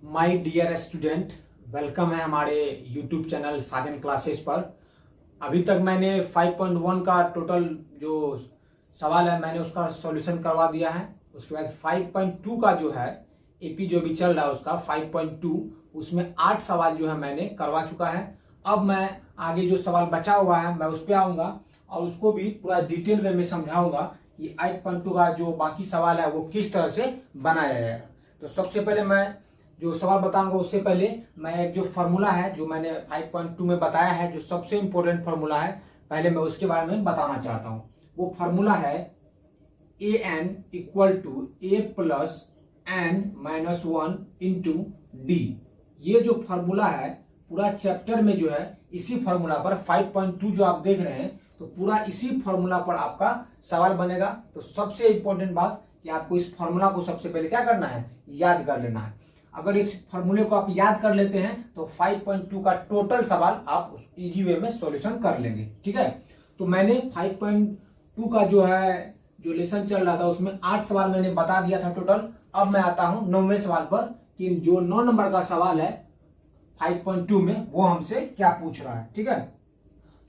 My dear student, welcome है हमारे YouTube channel साजन classes पर। अभी तक मैंने 5.1 का टोटल जो सवाल है मैंने उसका सॉल्यूशन करवा दिया है। उसके बाद 5.2 का जो है एपी जो भी चल रहा है उसका 5.2 उसमें 8 सवाल जो है मैंने करवा चुका है। अब मैं आगे जो सवाल बचा हुआ है मैं उस पर आऊँगा और उसको भी पूरा डिटेल में समझाऊंगा कि 8.2 का जो बाकी सवाल है वो किस तरह से बनाया जाएगा। तो सबसे पहले मैं जो सवाल बताऊंगा उससे पहले मैं एक जो फॉर्मूला है जो मैंने 5.2 में बताया है, जो सबसे इंपॉर्टेंट फॉर्मूला है, पहले मैं उसके बारे में बताना चाहता हूं। वो फॉर्मूला है a n equal to a plus n minus 1 into d. ये जो फॉर्मूला है पूरा चैप्टर में जो है इसी फॉर्मूला पर 5.2 जो आप देख रहे हैं तो पूरा इसी फॉर्मूला पर आपका सवाल बनेगा। तो सबसे इंपॉर्टेंट बात कि आपको इस फॉर्मूला को सबसे पहले क्या करना है, याद कर लेना है। अगर इस फॉर्मूले को आप याद कर लेते हैं तो 5.2 का टोटल सवाल आप इजी वे में सॉल्यूशन कर लेंगे। ठीक है, तो मैंने 5.2 का जो है जो लेसन चल रहा था उसमें 8 सवाल मैंने बता दिया था टोटल। अब मैं आता हूं 9वें सवाल पर कि जो 9 नंबर का सवाल है 5.2 में वो हमसे क्या पूछ रहा है। ठीक है,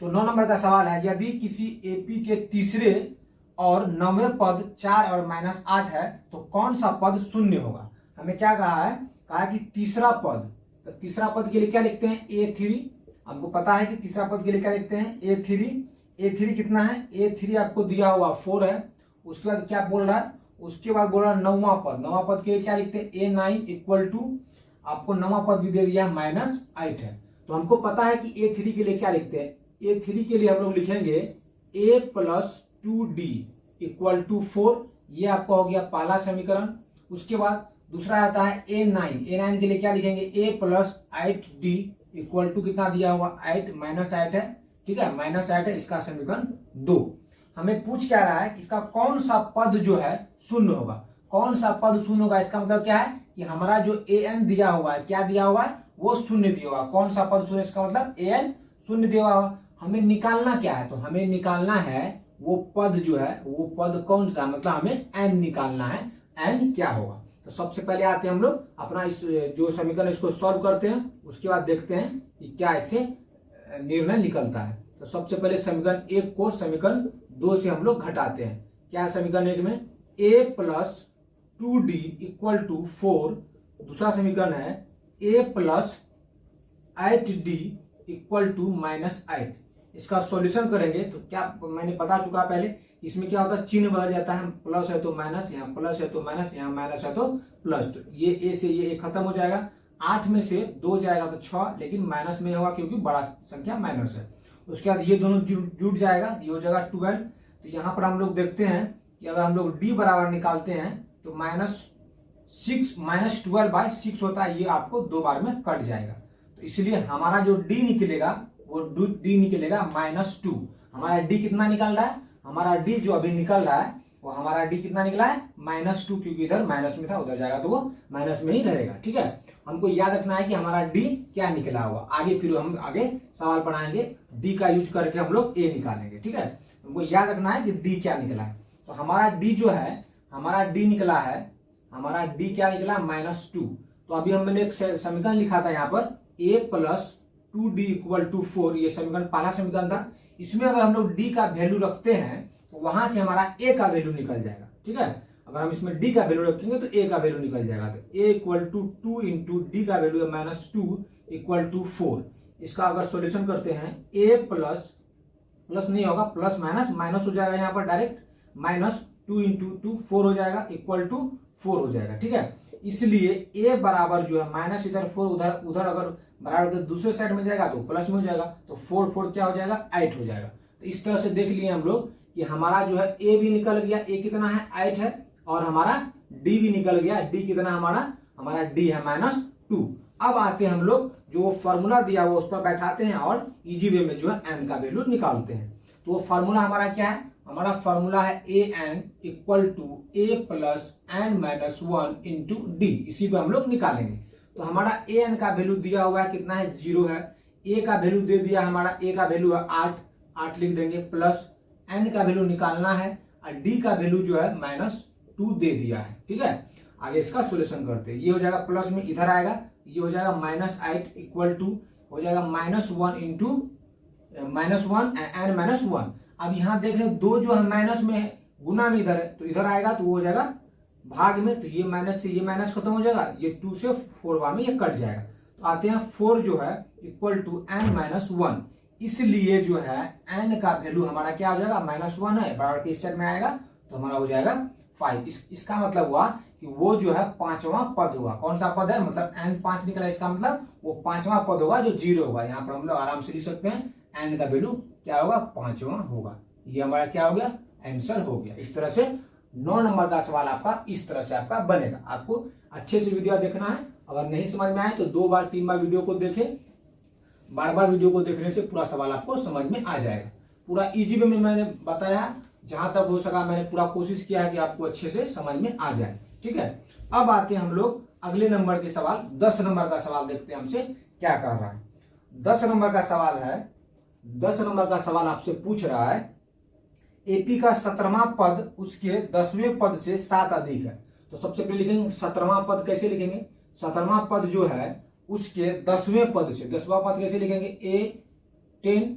तो 9 नंबर का सवाल है, यदि किसी एपी के तीसरे और 9वें पद 4 और -8 है तो कौन सा पद शून्य होगा। हमें क्या कहा है, कहा कि तीसरा पद, तो तीसरा पद के लिए क्या लिखते हैं A3। हमको पता है कि तीसरा पद के लिए क्या लिखते हैं A3। A3 कितना है, A3 आपको दिया हुआ 4 है। उसके बाद क्या बोल रहा है, उसके बाद बोल रहा है 9वां पद। 9वां पद के लिए क्या लिखते हैं A9 इक्वल टू, आपको 9वां पद भी दे दिया है -8 है। तो हमको पता है कि A3 के लिए क्या लिखते हैं, A3 के लिए हम लोग लिखेंगे A plus 2D equal to 4। ये आपका हो गया पहला समीकरण। उसके बाद दूसरा आता है A9 के लिए क्या लिखेंगे A plus 8D equal to कितना दिया हुआ 8 -8 है। ठीक है, -8 है, इसका समीकरण 2। हमें पूछ क्या रहा है कि इसका कौन सा पद जो है शून्य होगा। कौन सा पद शून्य होगा, इसका मतलब क्या है कि हमारा जो AN दिया हुआ है, क्या दिया हुआ है, वो शून्य दिया हुआ। कौन सा पद शून्य, इसका मतलब AN शून्य दिया हुआ। हमें निकालना क्या है, तो हमें निकालना है वो पद जो है, वो पद कौन सा, मतलब हमें n निकालना है, n क्या होगा। तो सबसे पहले आते हैं हम लोग अपना इस जो समीकरण इसको सॉल्व करते हैं, उसके बाद देखते हैं कि क्या इससे निर्णय निकलता है। तो सबसे पहले समीकरण 1 को समीकरण 2 से हम लोग घटाते हैं। क्या है समीकरण 1 में A plus 2D equal to 4। दूसरा समीकरण है A plus 8D equal to -8। इसका सॉल्यूशन करेंगे तो क्या मैंने बता चुका पहले, इसमें क्या होता है चिन्ह बदल जाता है, प्लस है तो माइनस, यहाँ प्लस है तो माइनस, यहाँ माइनस है तो प्लस। तो ये ए से ये खत्म हो जाएगा, 8 में से 2 जाएगा तो 6, लेकिन माइनस में होगा क्योंकि बड़ा संख्या माइनस है। उसके बाद ये दोनों जुड़ जाएगा, ये हो जाएगा 12। तो यहाँ पर हम लोग देखते हैं कि अगर हम लोग डी बराबर निकालते हैं तो -12/6 होता है, ये आपको 2 बार में कट जाएगा। तो इसलिए हमारा जो डी निकलेगा वो डी निकलेगा -2। हमारा डी कितना निकल रहा है, हमारा डी जो अभी निकल रहा है वो हमारा डी कितना निकला है -2, क्योंकि इधर माइनस में था, उधर जाएगा तो वो माइनस में ही रहेगा। ठीक है, हमको याद रखना है कि हमारा डी क्या निकला हुआ। आगे फिर हम आगे सवाल पढ़ाएंगे, डी का यूज करके हम लोग ए निकालेंगे। ठीक है, हमको याद रखना है कि डी क्या निकला है। तो हमारा डी जो है, हमारा डी निकला है, हमारा डी क्या निकला -2। तो अभी मैंने एक समीकरण लिखा था यहाँ पर A plus 2D equal to 4, ये समीकरण पहला समीकरण था। इसमें अगर हम लोग D का वैल्यू रखते हैं तो वहां से हमारा A का वैल्यू निकल जाएगा। ठीक है, अगर हम इसमें D का वैल्यू रखेंगे तो A का वैल्यू निकल जाएगा। तो A equal to 2 into d का वैल्यू है -2 इक्वल टू 4। इसका अगर सोल्यूशन करते हैं A प्लस नहीं होगा, प्लस माइनस हो जाएगा, यहाँ पर डायरेक्ट -2 इंटू 2 4 हो जाएगा इक्वल टू 4 हो जाएगा। ठीक है, इसलिए A बराबर जो है माइनस इधर 4, उधर अगर बराबर दूसरे साइड में जाएगा तो प्लस में हो जाएगा, तो 4 क्या हो जाएगा 8 हो जाएगा। तो इस तरह से देख लिए हम लोग कि हमारा जो है A भी निकल गया, A कितना है 8 है, और हमारा D भी निकल गया, D कितना हमारा D है -2। अब आते हैं हम लोग जो फॉर्मूला दिया हुआ उस पर बैठाते हैं और इजी वे में जो है n का वैल्यू निकालते हैं। तो वो फॉर्मूला हमारा क्या है, हमारा फॉर्मूला है AN equal to A plus n-1 into d. इसी को हम लोग निकालेंगे। तो हमारा AN का वैल्यू दिया हुआ है कितना है 0 है, A का वैल्यू दे दिया, हमारा A का वैल्यू है 8 लिख देंगे, प्लस n का वैल्यू निकालना है और D का वैल्यू जो है -2 दे दिया है। ठीक है, आगे इसका सोल्यूशन करते हैं। ये हो जाएगा प्लस में इधर आएगा, ये हो जाएगा -8 इक्वल टू हो जाएगा -1 इंटू -1 एंड -1। अब यहाँ देख रहे हैं दो जो है माइनस में है, गुना में इधर है, तो इधर आएगा तो वो हो जाएगा भाग में, तो ये माइनस से ये माइनस खत्म हो जाएगा, ये 2 से 4 बार में ये कट जाएगा। तो आते हैं 4 जो है इक्वल टू n-1, इसलिए जो है n का वैल्यू हमारा क्या हो जाएगा -1 है, बराबर के इस साइड में आएगा तो हमारा हो जाएगा 5। इसका मतलब हुआ कि वो जो है 5वां पद होगा। कौन सा पद है, मतलब n 5 निकला, इसका मतलब वो 5वां पद होगा जो 0 होगा। यहाँ पर हम लोग आराम से लिख सकते हैं n का वैल्यू क्या होगा, 5वां होगा। ये हमारा क्या हो गया, आंसर हो गया। इस तरह से 9 नंबर का सवाल आपका इस तरह से आपका बनेगा। आपको अच्छे से वीडियो देखना है, अगर नहीं समझ में आए तो 2 बार 3 बार वीडियो को देखें। बार बार वीडियो को देखने से पूरा सवाल आपको समझ में आ जाएगा। पूरा इजी वे में मैंने बताया, जहां तक हो सका मैंने पूरा कोशिश किया है कि आपको अच्छे से समझ में आ जाए। ठीक है, अब आते हैं हम लोग अगले नंबर के सवाल। 10 नंबर का सवाल देखते हैं हमसे क्या कर रहा है। 10 नंबर का सवाल है, 10 नंबर का सवाल आपसे पूछ रहा है एपी का 17वां पद उसके 10वें पद से 7 अधिक है। तो सबसे पहले लिखेंगे 17वां पद कैसे लिखेंगे, 17वां पद जो है उसके 10वें पद से, 10वां पद कैसे लिखेंगे, A10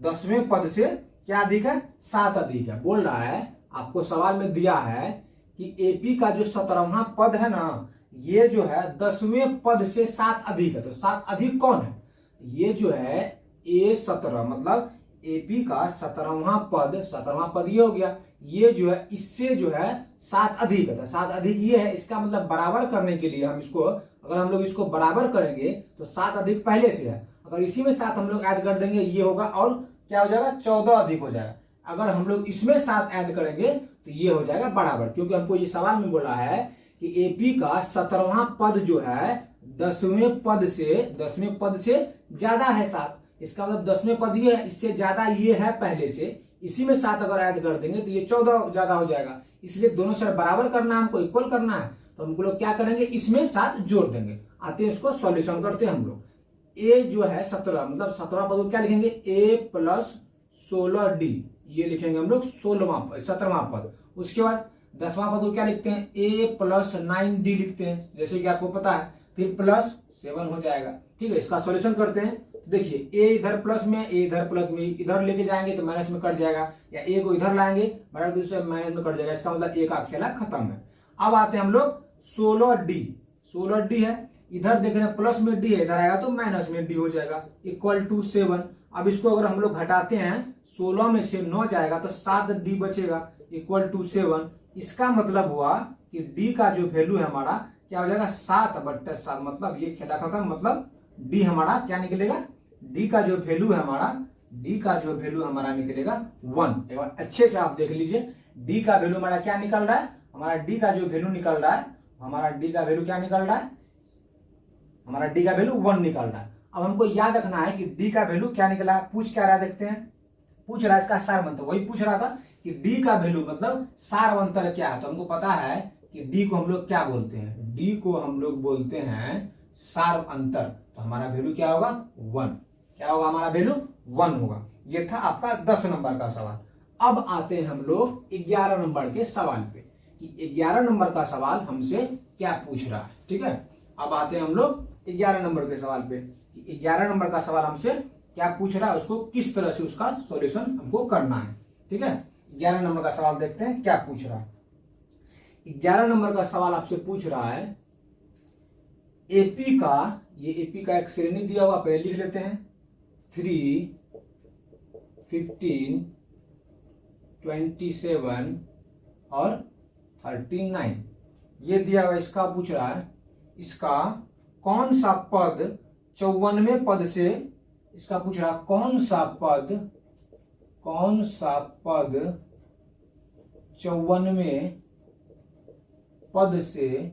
10वें पद से क्या अधिक है, 7 अधिक है। बोल रहा है आपको सवाल में दिया है कि एपी का जो 17वां पद है ना, ये जो है 10वें पद से 7 अधिक है। तो 7 अधिक कौन है, ये जो है A17 मतलब एपी का 17वां पद, 17वां पद ये हो गया, ये जो है इससे जो है 7 अधिक है। 7 अधिक ये है, इसका मतलब बराबर करने के लिए हम इसको, अगर हम लोग इसको बराबर करेंगे तो 7 अधिक पहले से है, अगर इसी में 7 हम लोग ऐड कर देंगे ये होगा और क्या हो जाएगा, 14 अधिक हो जाएगा। अगर हम लोग इसमें 7 ऐड करेंगे तो ये हो जाएगा बराबर, क्योंकि हमको ये सवाल में बोला है कि एपी का 17वां पद जो है 10वें पद से ज्यादा है 7। इसका मतलब 10वें पद ये है, इससे ज्यादा ये है पहले से, इसी में 7 अगर ऐड कर देंगे तो ये 14 ज्यादा हो जाएगा। इसलिए दोनों साइड बराबर करना है, हमको इक्वल करना है, तो हमको लोग क्या करेंगे, इसमें 7 जोड़ देंगे। आते हैं इसको सॉल्यूशन करते हैं हम लोग। ए जो है 17 मतलब 17वां पद को क्या लिखेंगे, A + 16D, ये लिखेंगे हम लोग 17वां पद। उसके बाद 10वां पद को क्या लिखते हैं, A + 9D लिखते हैं, जैसे कि आपको पता है, फिर +7 हो जाएगा। ठीक है, इसका सॉल्यूशन करते हैं। देखिए A इधर प्लस में, A इधर प्लस में, इधर लेके जाएंगे तो माइनस में कट जाएगा, या A को इधर लाएंगे माइनस में कट जाएगा। इसका मतलब A का खेला खत्म है। अब आते हैं हम लोग 16D है, इधर देख रहे हैं प्लस में D है, इधर आएगा तो माइनस में D हो जाएगा, इक्वल टू 7। अब इसको अगर हम लोग घटाते हैं, 16 में से 9 जाएगा तो 7D बचेगा, इक्वल टू 7। इसका मतलब हुआ कि D का जो वैल्यू है हमारा क्या हो जाएगा, 7/7, मतलब ये खेला खत्म, मतलब D हमारा क्या निकलेगा, D का जो वैल्यू है हमारा निकलेगा 1। एक बार अच्छे से आप देख लीजिए, D का वैल्यू हमारा क्या निकल रहा है, हमारा D का जो वैल्यू निकल रहा है, हमारा D का वैल्यू क्या निकल रहा है, हमारा D का वैल्यू 1 निकल रहा है। अब हमको याद रखना है कि D का वैल्यू क्या निकला है, पूछ क्या रहा है, देखते हैं। पूछ रहा है इसका सारवंतर, वही पूछ रहा था कि D का वैल्यू मतलब सारवंतर क्या है। तो हमको पता है कि D को हम लोग क्या बोलते हैं, D को हम लोग बोलते हैं सारवंतर। तो हमारा वैल्यू क्या होगा, 1। क्या होगा, हमारा वैल्यू 1 होगा। ये था आपका 10 नंबर का सवाल। अब आते हैं हम लोग 11 नंबर के सवाल पे, कि 11 नंबर का सवाल हमसे क्या पूछ रहा है। ठीक है, अब आते हैं हम लोग 11 नंबर के सवाल पे, कि 11 नंबर का सवाल हमसे क्या पूछ रहा है, उसको किस तरह से उसका सॉल्यूशन हमको करना है। ठीक है, 11 नंबर का सवाल देखते हैं क्या पूछ रहा है। 11 नंबर का सवाल आपसे पूछ रहा है एपी का, ये एपी का एक श्रेणी दिया हुआ, पहले लिख लेते हैं, 3, 15, 27 और 39 ये दिया हुआ। इसका पूछ रहा है इसका कौन सा पद 54वें पद से, इसका पूछ रहा कौन सा पद 54वें पद से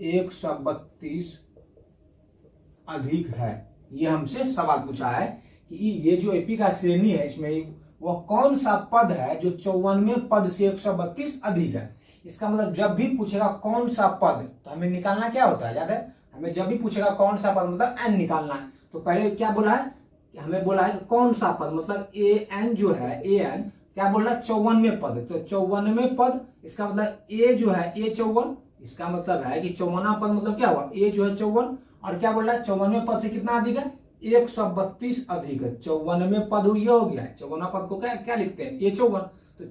132 अधिक है। ये हमसे सवाल पूछा है कि ये जो एपी का श्रेणी है, इसमें वो कौन सा पद है जो 54वें पद से 132 अधिक है। इसका मतलब जब भी पूछेगा कौन सा पद, तो हमें निकालना क्या होता है, याद है, हमें जब भी पूछेगा कौन सा पद मतलब n निकालना है। तो पहले क्या बोला है, हमें बोला है कि कौन सा पद, मतलब an जो है, an क्या बोल रहा है, 54वें पद। तो 54वें पद, इसका मतलब a जो है, A54 इसका मतलब है कि 54वां पद मतलब क्या हुआ, ए जो है 54, और क्या बोल रहा है 54वें पद से कितना अधिक है, 132 अधिक है। 54वें पद ये हो गया, 54वां पद को क्या क्या लिखते हैं, ए 54। तो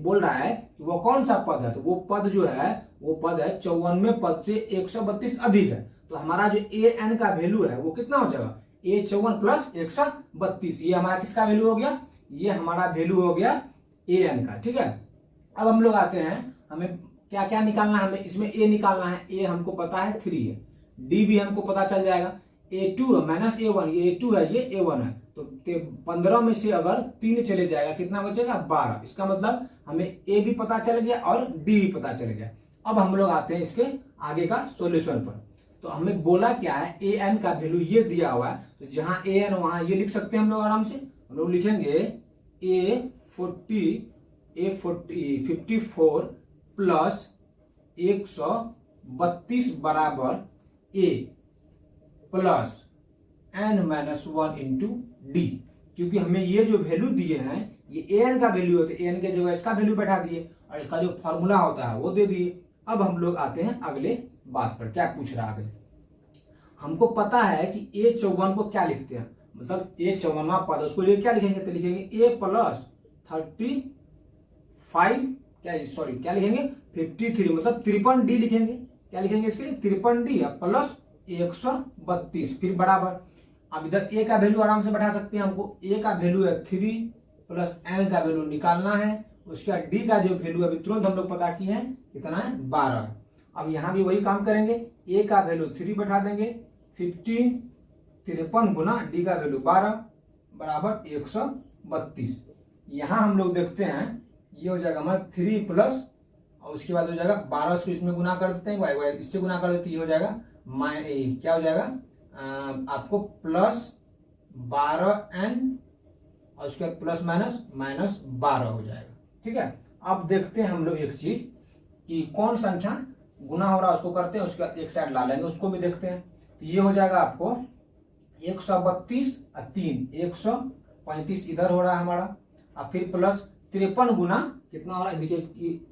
बोल रहा है कि वो कौन सा पद है, तो वो पद जो है वो पद है 54वें पद से 132 अधिक है। तो हमारा जो ए एन का वैल्यू है वो कितना हो जाएगा, ए 54 प्लस 132। ये हमारा किसका वैल्यू हो गया, ये हमारा वैल्यू हो गया ए एन का। ठीक है, अब हम लोग आते हैं, हमें क्या क्या निकालना है, हमें इसमें ए निकालना है। ए हमको पता है 3 है, डी भी हमको पता चल जाएगा, A2 माइनस A1, ये A2 है ये A1 है। तो 15 में से अगर 3 चले जाएगा कितना बचेगा, 12। इसका मतलब हमें A भी पता चल गया और D भी पता चल गया। अब हम लोग आते हैं इसके आगे का सॉल्यूशन पर। तो हमें बोला क्या है, ए एन का वैल्यू ये दिया हुआ है, तो जहां ए एन वहां ये लिख सकते हैं हम लोग आराम से। हम लोग लिखेंगे A54 प्लस 132 बराबर a plus n minus 1 into d. क्योंकि हमें ये जो वैल्यू दिए हैं ये ए एन का वैल्यू होता है, ए एन के जगह इसका वैल्यू बैठा दिए और इसका जो फॉर्मूला होता है वो दे दिए। अब हम लोग आते हैं अगले बात पर, क्या पूछ रहा है, हमको पता है कि ए 54 को क्या लिखते हैं, मतलब ए 54वां पद उसको लिए क्या लिखेंगे, तो लिखेंगे ए प्लस 35 क्या लिखेंगे 53, मतलब 53 डी लिखेंगे। क्या लिखेंगे इसके 53 डी प्लस 132 फिर बराबर। अब इधर ए का वैल्यू आराम से बैठा सकते हैं, हमको ए का वैल्यू है 3 प्लस एन का वैल्यू निकालना है, उसके बाद डी का जो वैल्यू अभी तुरंत हम लोग पता किए हैं कितना है 12। अब यहां भी वही काम करेंगे, ए का वैल्यू 3 बैठा देंगे, 15 53 गुना डी का वैल्यू 12 बराबर 132। यहां हम लोग देखते हैं ये हो जाएगा हमारा 3 प्लस और उसके बाद हो जाएगा 12 को इसमें गुना कर देते हैं, इससे गुना कर देते हैं, ये हो जाएगा क्या हो जाएगा आपको प्लस 12n और उसके बाद प्लस माइनस 12 हो जाएगा। ठीक है, अब देखते हैं हम लोग एक चीज कि कौन संख्या गुना हो रहा है उसको करते हैं, उसके बाद एक साइड ला लेंगे उसको भी देखते हैं। तो ये हो जाएगा आपको 132 और 3 135 इधर हो रहा है हमारा, अब फिर प्लस 53 गुना कितना हो रहा है, देखिए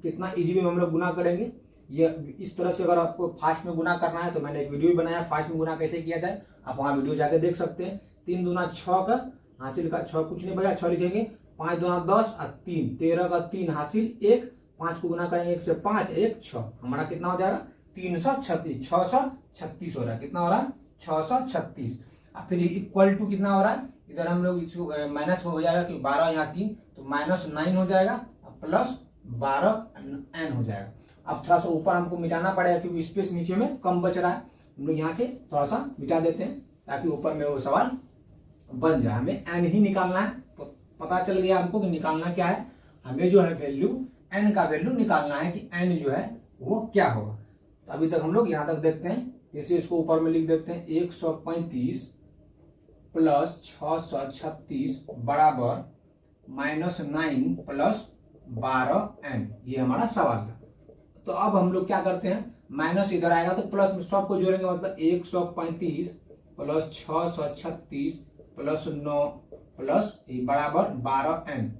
कितना इजी में हम लोग गुना करेंगे। ये इस तरह से अगर आपको फास्ट में गुना करना है तो मैंने एक वीडियो भी बनाया फास्ट में गुना कैसे किया जाए, आप वहां वीडियो जाके देख सकते हैं। 3 दूना 6 का हासिल का 6 कुछ नहीं बचा, 6 लिखेंगे, 5 दूना 10 और 3 13 का 3 हासिल 1, 5 को गुना करेंगे 1 से 5 1 6, हमारा कितना हो जाएगा 336 636 हो रहा है, कितना हो रहा है 636। अब फिर इक्वल टू कितना हो रहा है, इधर हम लोग इसको माइनस हो जाएगा क्योंकि 12 यहाँ 3 तो -9 हो जाएगा प्लस 12 n हो जाएगा। अब थोड़ा सा ऊपर हमको मिटाना पड़ेगा क्योंकि स्पेस नीचे में कम बच रहा है, हम लोग यहाँ से थोड़ा सा मिटा देते हैं ताकि ऊपर में वो सवाल बन जाए। हमें एन ही निकालना है, तो पता चल गया हमको कि निकालना क्या है, हमें जो है वैल्यू एन का वैल्यू निकालना है कि एन जो है वो क्या होगा। तो अभी तक हम लोग यहाँ तक देखते हैं, जैसे इसको ऊपर में लिख देते हैं 135 प्लस 636 बराबर -9 प्लस 12n, ये हमारा सवाल था। तो अब हम लोग क्या करते हैं, माइनस इधर आएगा तो प्लस में सबको जोड़ेंगे, मतलब 135 प्लस 636 प्लस 9 प्लस बराबर 12n।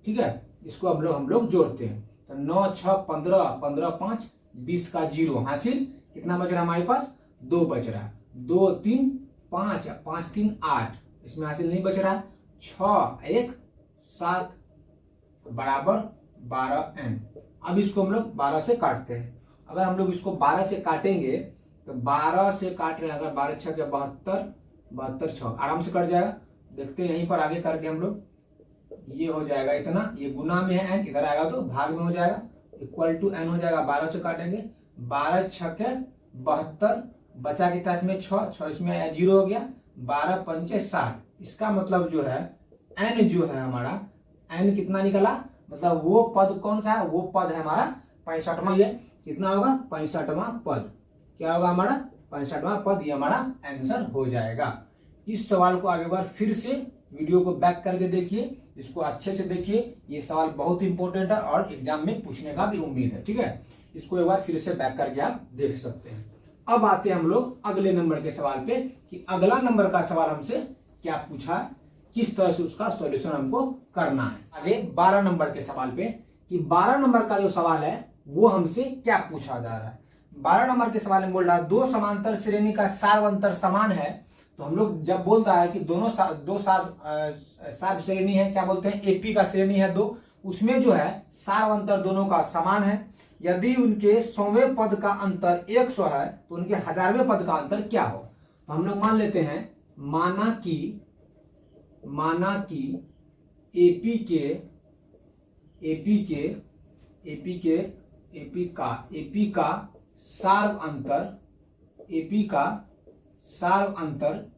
ठीक है, इसको हम लोग जोड़ते हैं तो 9 6 15 15 5 20 का 0 हासिल, कितना बच रहा है हमारे पास 2 बच रहा है, 2 3 5 5 3 8, इसमें हासिल नहीं बच रहा है, 6 1 7 बराबर 12n। अब इसको हम लोग 12 से काटते हैं, अगर हम लोग इसको 12 से काटेंगे तो 12 से काट रहे हैं, अगर 12 6 के 72 72 6 आराम से कट जाएगा। देखते हैं यहीं पर आगे करके हम लोग, ये हो जाएगा इतना, ये गुना में है n, इधर आएगा तो भाग में हो जाएगा, इक्वल टू n हो जाएगा। 12 से काटेंगे, 12 6 के 72 बचा कितना इसमें 6 इसमें आया 0 हो गया, 12 पंचे 60। इसका मतलब जो है n जो है हमारा n कितना निकला, मतलब वो पद कौन सा है, वो पद है हमारा 65वां, ये कितना होगा 65वां पद, क्या होगा हमारा 65वां पद, ये हमारा आंसर हो जाएगा। इस सवाल को आगे बार फिर से वीडियो को बैक करके देखिए, इसको अच्छे से देखिए, ये सवाल बहुत इंपॉर्टेंट है और एग्जाम में पूछने का भी उम्मीद है। ठीक है, इसको एक बार फिर से बैक करके आप देख सकते हैं। अब आते हैं हम लोग अगले नंबर के सवाल पे कि अगला नंबर का सवाल हमसे क्या पूछा, किस तरह से उसका सॉल्यूशन हमको करना है। आगे 12 नंबर के सवाल पे कि 12 नंबर का जो सवाल है वो हमसे क्या पूछा जा रहा है। 12 नंबर के सवाल में बोल रहा है दो समांतर श्रेणी का सार्वंतर समान है। तो हम लोग जब बोलता है कि दो सार्व श्रेणी है, क्या बोलते हैं, एपी का श्रेणी है दो, उसमें जो है सार्वंतर दोनों का समान है। यदि उनके 100वें पद का अंतर 100 है तो उनके 1000वें पद का अंतर क्या हो। तो हम लोग मान लेते हैं, माना कि एपी का सार्व अंतर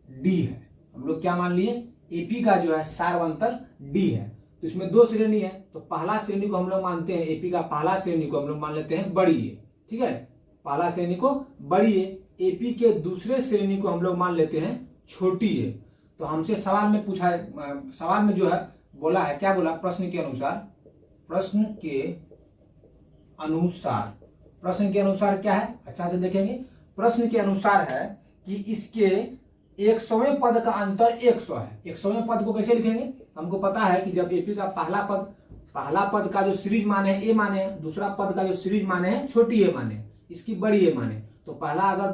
डी है। हम लोग क्या मान लिए, एपी का जो है सार्व अंतर डी है। तो इसमें दो श्रेणी है, तो पहला श्रेणी को हम लोग मानते हैं, एपी का पहला श्रेणी को हम लोग मान लेते हैं बड़ी ए, ठीक है, पहला श्रेणी को बड़ी ए। एपी के दूसरे श्रेणी को हम लोग मान लेते हैं छोटी ए। तो हमसे सवाल में पूछा है, सवाल में जो है बोला है, क्या बोला, प्रश्न के अनुसार क्या है, अच्छा से देखेंगे। प्रश्न के अनुसार है कि इसके 100वें पद का अंतर 100 है। 100वें पद को कैसे लिखेंगे, हमको पता है कि जब एपी का पहला पद का जो सीरीज माने है ए माने है, दूसरा पद का जो सीरीज माने है छोटी ए माने, इसकी बड़ी ए माने। तो अगर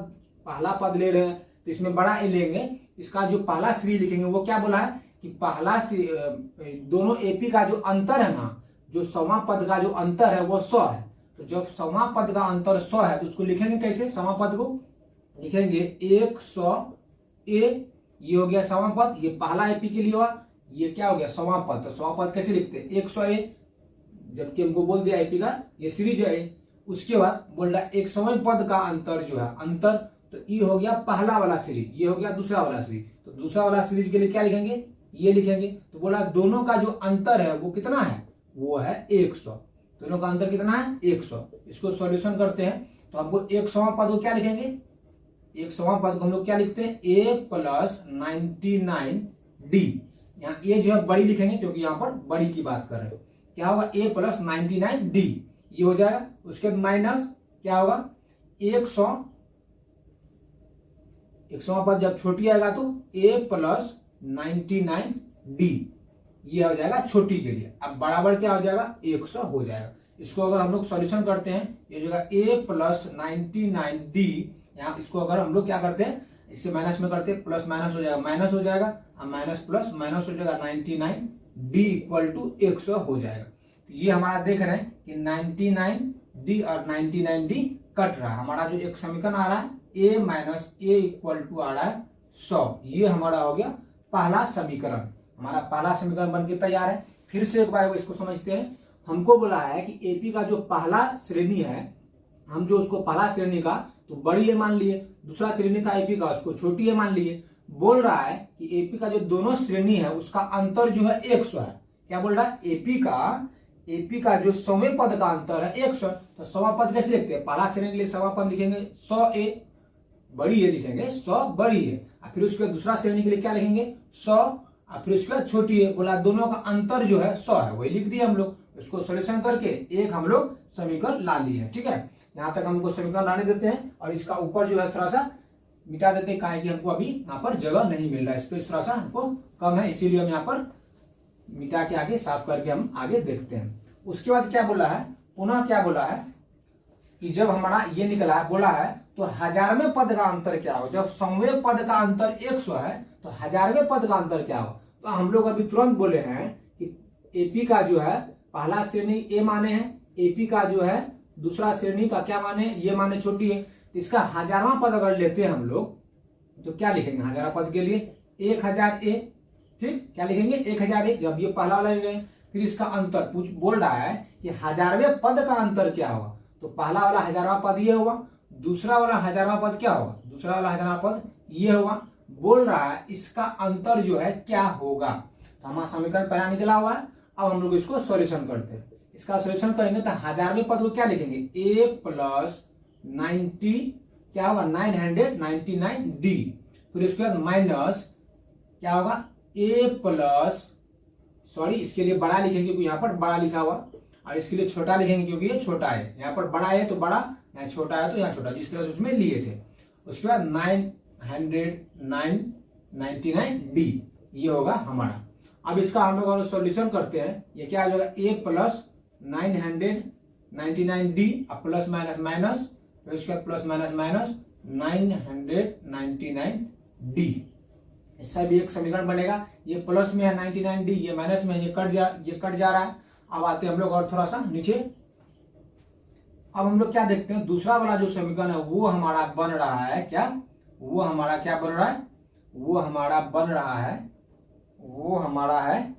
पहला पद ले रहे हैं तो इसमें बड़ा ए लेंगे, इसका जो पहला सीरीज लिखेंगे वो क्या बोला है कि दोनों एपी का जो अंतर है ना, जो 100वां पद का जो अंतर है वो 100 है। तो जब 100वां पद का अंतर 100 है तो उसको लिखेंगे कैसे, 100वां पद को लिखेंगे 100 ए, ये हो गया 100वां पद, ये पहला एपी के लिए हुआ, ये क्या हो गया 100वां पद। तो 100वां पद कैसे लिखते हैं, 100 ए, जबकि हमको बोल दिया एपी का ये सीरीज है। उसके बाद बोल रहा है 100वें पद का अंतर जो है अंतर, तो ये हो गया पहला वाला सीरीज, ये हो गया दूसरा वाला सीरीज। तो दूसरा वाला सीरीज के लिए क्या लिखेंगे, ये लिखेंगे। तो बोला दोनों का जो अंतर है वो कितना है, वो है 100। दोनों का अंतर कितना है 100। इसको सॉल्यूशन करते हैं तो हमको 100वां पद को क्या लिखेंगे, 100वां पद को हम लोग क्या लिखते हैं, a + 99d। यहाँ ए जो है बड़ी लिखेंगे क्योंकि यहाँ पर बड़ी की बात कर रहे हैं। क्या होगा, a + 99d, ये हो जाएगा। उसके बाद माइनस क्या होगा 100वां पद जब छोटी आएगा तो a + 99d, ये हो जाएगा छोटी के लिए। अब बराबर क्या हो जाएगा 100 हो जाएगा। इसको अगर हम लोग सॉल्यूशन करते हैं, ये जो है a + 99d, यहाँ इसको अगर हम लोग क्या करते हैं, इससे माइनस में करते हैं, प्लस माइनस हो जाएगा, माइनस हो जाएगा, माइनस प्लस माइनस हो जाएगा, 99d = 100 हो जाएगा। तो ये हमारा देख रहे हैं कि 99d और 99d कट रहा है। हमारा जो एक समीकरण आ रहा है a - a = आ रहा है 100। ये हमारा हो गया पहला समीकरण, हमारा पहला समीकरण बन के तैयार है। फिर से एक बार इसको समझते हैं। हमको बोला है कि एपी का जो पहला श्रेणी है, हम जो उसको पहला श्रेणी का तो बड़ी ए मान लिए, दूसरा श्रेणी था एपी का उसको छोटी ए मान लिए। बोल रहा है कि एपी का जो दोनों श्रेणी है उसका अंतर जो है 100 है। क्या बोल रहा है, एपी का जो 100वें पद का अंतर है 100। तो 100वां पद कैसे लिखते हैं, पहला श्रेणी के लिए 100वां पद लिखेंगे 100 ए, बड़ी ए लिखेंगे 100 बड़ी ए। फिर उसके दूसरा श्रेणी के लिए क्या लिखेंगे 100, और फिर उसके बाद छोटी ए। बोला दोनों का अंतर जो है 100 है, वही लिख दिया हम लोग। इसको सोल्यूशन करके एक हम लोग समीकरण ला लिए हैं, ठीक है। यहाँ तक हमको समीकरण लाने देते हैं और इसका ऊपर जो है थोड़ा सा मिटा देते हैं, काहे कि हमको अभी यहाँ पर जगह नहीं मिल रहा है, स्पेस थोड़ा सा हमको कम है, इसीलिए हम यहाँ पर मिटा के आगे साफ करके हम आगे देखते हैं। उसके बाद क्या बोला है, पुनः क्या बोला है कि जब हमारा ये निकला है, बोला है तो 1000वें पद का अंतर क्या हो। जब 100वें पद का अंतर 100 है तो 1000वें पद का अंतर क्या हो। तो हम लोग अभी तुरंत बोले हैं कि एपी का जो है पहला श्रेणी ए माने हैं, एपी का जो है दूसरा श्रेणी का क्या माने, ये माने छोटी है। तो इसका 1000वां पद अगर लेते हैं हम लोग तो क्या लिखेंगे 1000वां पद के लिए 1000 ए, ठीक, क्या लिखेंगे 1000 ए। जब ये पहला वाला ले, फिर इसका अंतर बोल रहा है कि 1000वें पद का अंतर क्या होगा। तो पहला वाला 1000वां पद ये होगा, दूसरा वाला 1000वां पद क्या होगा, दूसरा वाला 1000वां पद ये होगा। बोल रहा है इसका अंतर जो है क्या होगा। तो हमारा समीकरण पहला निकला हुआ है। अब हम लोग इसको सॉल्यूशन करते हैं। इसका सॉल्यूशन करेंगे तो 1000वें पद को क्या लिखेंगे a + 90 क्या होगा 999d। फिर उसके बाद माइनस क्या होगा इसके लिए बड़ा लिखेंगे क्योंकि यहाँ पर बड़ा लिखा हुआ, और इसके लिए छोटा लिखेंगे क्योंकि ये छोटा है। यहाँ पर बड़ा है तो बड़ा, यहाँ छोटा है तो यहाँ छोटा, जिस तरह से उसमें लिए थे। उसके बाद 999d ये होगा हमारा। अब इसका हम लोग सॉल्यूशन करते हैं, ये क्या हो जाएगा a + 999d plus minus minus तो square plus minus minus 999D। इसका भी एक समीकरण बनेगा। ये प्लस में है 99D, ये माइनस में है, ये कट जा रहा है। अब आते हैं हम लोग और थोड़ा सा नीचे। अब हम लोग क्या देखते हैं, दूसरा वाला जो समीकरण है वो हमारा बन रहा है क्या, वो हमारा क्या बन रहा है, वो हमारा बन रहा है, वो हमारा है,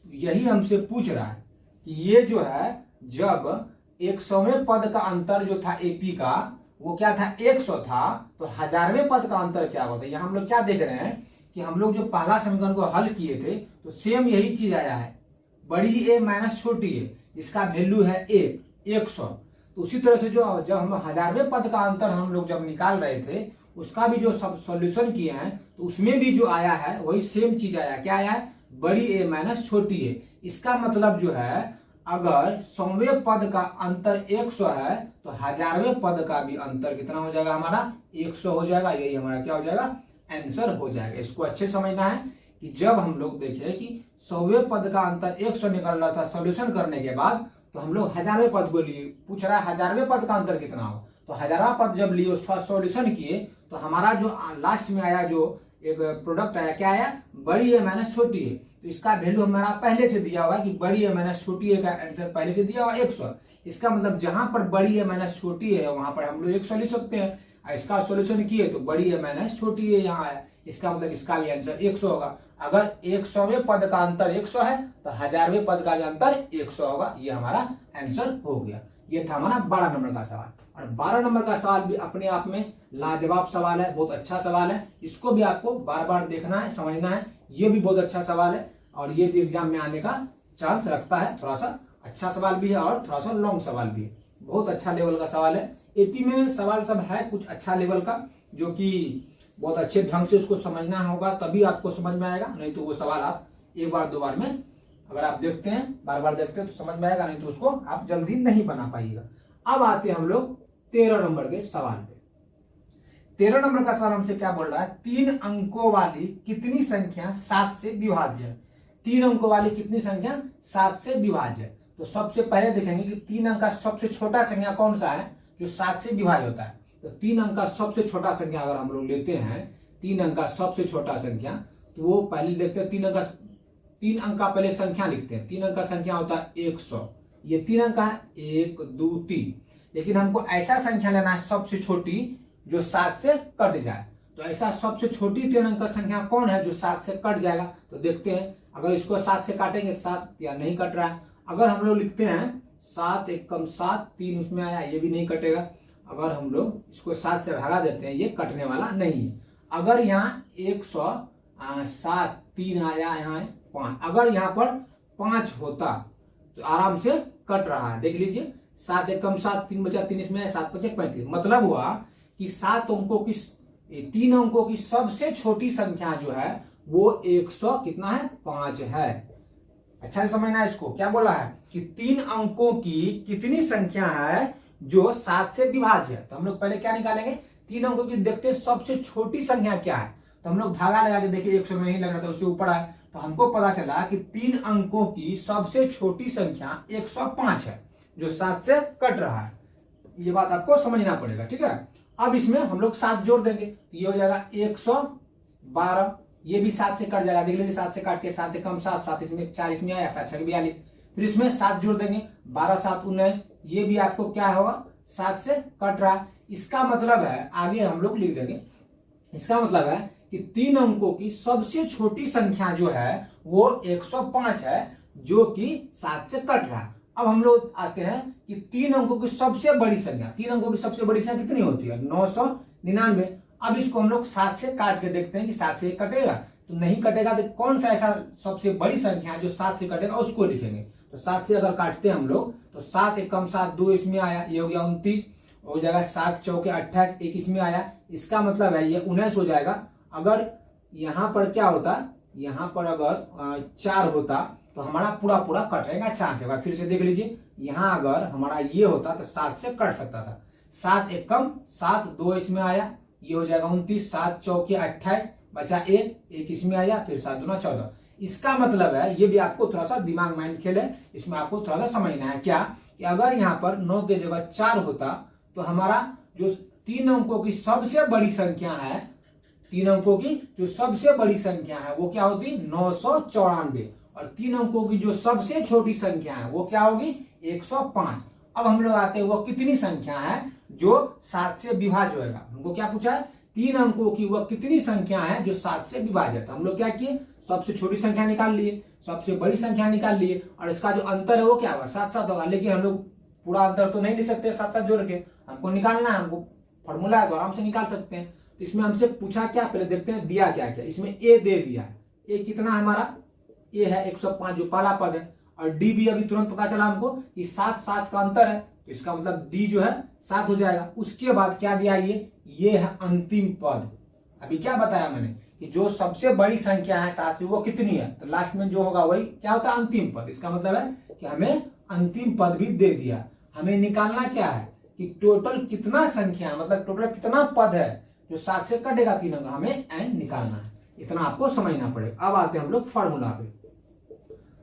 यही हमसे पूछ रहा है कि ये जो है जब 100वें पद का अंतर जो था एपी का वो क्या था 100 था, तो 1000वें पद का अंतर क्या होता है। यहाँ हम लोग क्या देख रहे हैं कि हम लोग जो पहला समीकरण को हल किए थे तो सेम यही चीज आया है, बड़ी ए माइनस छोटी ए, इसका वैल्यू है 100। तो उसी तरह से जो जब हम 1000वें पद का अंतर हम लोग जब निकाल रहे थे उसका भी जो सब सॉल्यूशन किए हैं तो उसमें भी जो आया है वही सेम चीज आया। क्या आया है, बड़ी ए माइनस छोटी ए। इसका मतलब जो है अगर 100वें पद का अंतर 100 है तो 1000वें पद का भी अंतर कितना हो जाएगा, हमारा 100 हो जाएगा। यही हमारा क्या हो जाएगा, आंसर हो जाएगा। इसको अच्छे समझना है कि जब हम लोग देखें कि 100वें पद का अंतर 100 निकल रहा था सॉल्यूशन करने के बाद, तो हम लोग 1000वें पद को लिए, पूछ रहा है 1000वें पद का अंतर कितना हो, तो 1000वां पद जब लिए उसका सॉल्यूशन किए तो हमारा जो लास्ट में आया जो एक प्रोडक्ट आया, क्या आया, बड़ी ए माइनस छोटी ए। तो इसका वैल्यू हमारा पहले से दिया हुआ है कि बड़ी ए माइनस छोटी ए का आंसर पहले से दिया हुआ 100। इसका मतलब जहां पर बड़ी ए माइनस छोटी है वहां पर हम लोग 100 लिख सकते हैं। इसका सॉल्यूशन किए तो बड़ी ए माइनस छोटी ए यहाँ आया, इसका मतलब इसका भी आंसर 100 होगा। अगर 100वें पद का अंतर 100 है तो 1000वें पद का भी अंतर 100 होगा। ये हमारा आंसर हो गया। ये था हमारा 12 नंबर का सवाल। और 12 नंबर का सवाल भी अपने आप में लाजवाब सवाल है, बहुत अच्छा सवाल है। इसको भी आपको बार बार देखना है, समझना है। ये भी बहुत अच्छा सवाल है और ये भी एग्जाम में आने का चांस रखता है। थोड़ा सा अच्छा सवाल भी है और थोड़ा सा लॉन्ग सवाल भी है। बहुत अच्छा लेवल का सवाल है। एपी में सवाल सब है कुछ अच्छा लेवल का, जो कि बहुत अच्छे ढंग से उसको समझना होगा तभी आपको समझ में आएगा। नहीं तो वो सवाल आप एक बार दो बार में अगर आप देखते हैं, बार बार देखते हैं तो समझ में आएगा, नहीं तो उसको आप जल्दी नहीं बना पाइएगा। अब आते हैं हम लोग 13 नंबर के सवाल पे। 13 नंबर का सवाल हमसे क्या बोल रहा है, 3 अंकों वाली कितनी संख्या 7 से विभाज्य है। 3 अंकों वाली कितनी संख्या 7 से विभाज्य है। तो सबसे पहले देखेंगे कि 3 अंक का सबसे छोटा संख्या कौन सा है जो 7 से विभाज्य होता है। तो 3 अंक का सबसे छोटा संख्या अगर हम लोग लेते हैं, 3 अंक का सबसे छोटा संख्या, तो वो पहले देखते हैं 3 अंक का पहले संख्या लिखते हैं। 3 अंक का संख्या होता है 100। ये 3 अंक का है 1 2 3, लेकिन हमको ऐसा संख्या लेना है सबसे छोटी जो 7 से कट जाए। तो ऐसा सबसे छोटी 3 अंक का संख्या कौन है जो 7 से कट जाएगा। तो देखते हैं अगर इसको 7 से काटेंगे 7 या नहीं कट रहा है। अगर हम लोग लिखते हैं 7 एकम 7, 3 उसमें आया, ये भी नहीं कटेगा। अगर हम लोग इसको 7 से भगा देते हैं, ये कटने वाला नहीं है। अगर यहाँ 107 3 आया, यहाँ 5, अगर यहाँ पर 5 होता तो आराम से कट रहा है। देख लीजिए 7 एकम 7, 3 बचा 3 इसमें, 7 5 35। मतलब हुआ कि 7 अंकों की 3 अंकों की सबसे छोटी संख्या जो है वो 100 कितना है 5 है। अच्छा से समझना है इसको। क्या बोला है कि 3 अंकों की कितनी संख्या है जो 7 से विभाज्य है। तो हम लोग पहले क्या निकालेंगे, 3 अंकों की देखते हैं सबसे छोटी संख्या क्या है। तो हम लोग भागा लगा के देखिए 100 में नहीं लग रहा था, उससे ऊपर आए तो हमको पता चला कि 3 अंकों की सबसे छोटी संख्या 105 है जो 7 से कट रहा है। ये बात आपको समझना पड़ेगा, ठीक है। अब इसमें हम लोग 7 जोड़ देंगे तो ये हो जाएगा 112। ये भी 7 से कट जाएगा, देख लीजिए 7 से काट के 7 एकम 7, 7 इसमें 4 इसमें आया, 7 6 42। फिर इसमें 7 जोड़ देंगे 12 7 19, ये भी आपको क्या होगा 7 से कट रहा है। इसका मतलब है आगे हम लोग लिख देंगे, इसका मतलब है कि 3 अंकों की सबसे छोटी संख्या जो है वो 105 है जो कि 7 से कट रहा है। अब हम लोग आते हैं कि 3 अंकों की सबसे बड़ी संख्या, 3 अंकों की सबसे बड़ी संख्या कितनी होती है 999। अब इसको हम लोग 7 से काट के देखते हैं कि 7 से कटेगा, तो नहीं कटेगा तो कौन सा ऐसा सबसे बड़ी संख्या है जो 7 से कटेगा उसको लिखेंगे। तो 7 से अगर काटते हैं हम लोग तो 7 एकम 7, 2 इसमें आया, ये हो गया 29, हो जाएगा 7 चौके 28, 1 इसमें आया। इसका मतलब है ये 19 हो जाएगा। अगर यहाँ पर क्या होता, यहाँ पर अगर 4 होता तो हमारा पूरा पूरा कटेगा 4 से। फिर से देख लीजिए, यहाँ अगर हमारा ये होता तो 7 से कट सकता था। 7 एकम 7, 2 इसमें आया, ये हो जाएगा 29, 7 चौके 28, बचा 1 इसमें आया, फिर 7 दूना 14। इसका मतलब है, ये भी आपको थोड़ा सा दिमाग माइंड खेल है, इसमें आपको थोड़ा सा समझना है क्या कि अगर यहाँ पर 9 की जगह 4 होता तो हमारा जो 3 अंकों की सबसे बड़ी संख्या है, 3 अंकों की जो सबसे बड़ी संख्या है वो क्या होती? 994। और 3 अंकों की जो सबसे छोटी संख्या है वो क्या होगी? 105। अब हम लोग आते हैं वो कितनी संख्या है जो 7 से विभाज्य होगा। हमको क्या पूछा है? 3 अंकों की वह कितनी संख्या है जो 7 से विभाज्य। हम लोग क्या किए? सबसे छोटी संख्या निकाल लिए, सबसे बड़ी संख्या निकाल लिए, और इसका जो अंतर है वो क्या होगा? 7-7 होगा। लेकिन हम लोग पूरा अंतर तो नहीं ले सकते 7-7 जोड़ के, हमको निकालना है, हमको फॉर्मूला है तो आराम से निकाल सकते हैं। तो इसमें हमसे पूछा क्या, पहले देखते हैं दिया क्या क्या। इसमें ए दे दिया है, ए कितना है हमारा? ए है 105 जो पहला पद है, और डी भी अभी तुरंत पता चला हमको कि 7-7 का अंतर है, तो इसका मतलब डी जो है 7 हो जाएगा। उसके बाद क्या दिया? ये है अंतिम पद। अभी क्या बताया मैंने कि जो सबसे बड़ी संख्या है 7 से वो कितनी है, तो लास्ट में जो होगा वही क्या होता है? अंतिम पद। इसका मतलब है कि हमें अंतिम पद भी दे दिया। हमें निकालना क्या है कि टोटल कितना संख्या है, मतलब टोटल कितना पद है जो 7 से कटेगा 3 अंक, हमें एन निकालना है। इतना आपको समझना पड़ेगा। अब आते हैं हम लोग फॉर्मूला पे।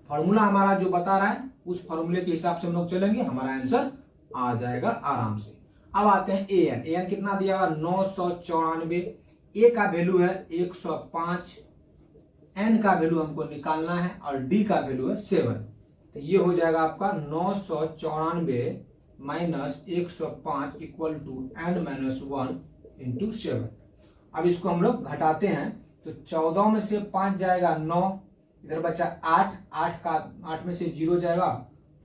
फॉर्मूला हमारा जो बता रहा है उस फॉर्मूले के हिसाब से हम लोग चलेंगे, हमारा आंसर आ जाएगा आराम से। अब आते हैं एन। एन कितना दिया हुआ? 994। ए का वैल्यू है 105, एन का वैल्यू हमको निकालना है, और डी का वैल्यू है 7। तो ये हो जाएगा आपका 994 minus 105 equal to n-1 into 7। अब इसको हम लोग घटाते हैं तो 14 में से 5 जाएगा 9, इधर बचा 8, 8 में से 0 जाएगा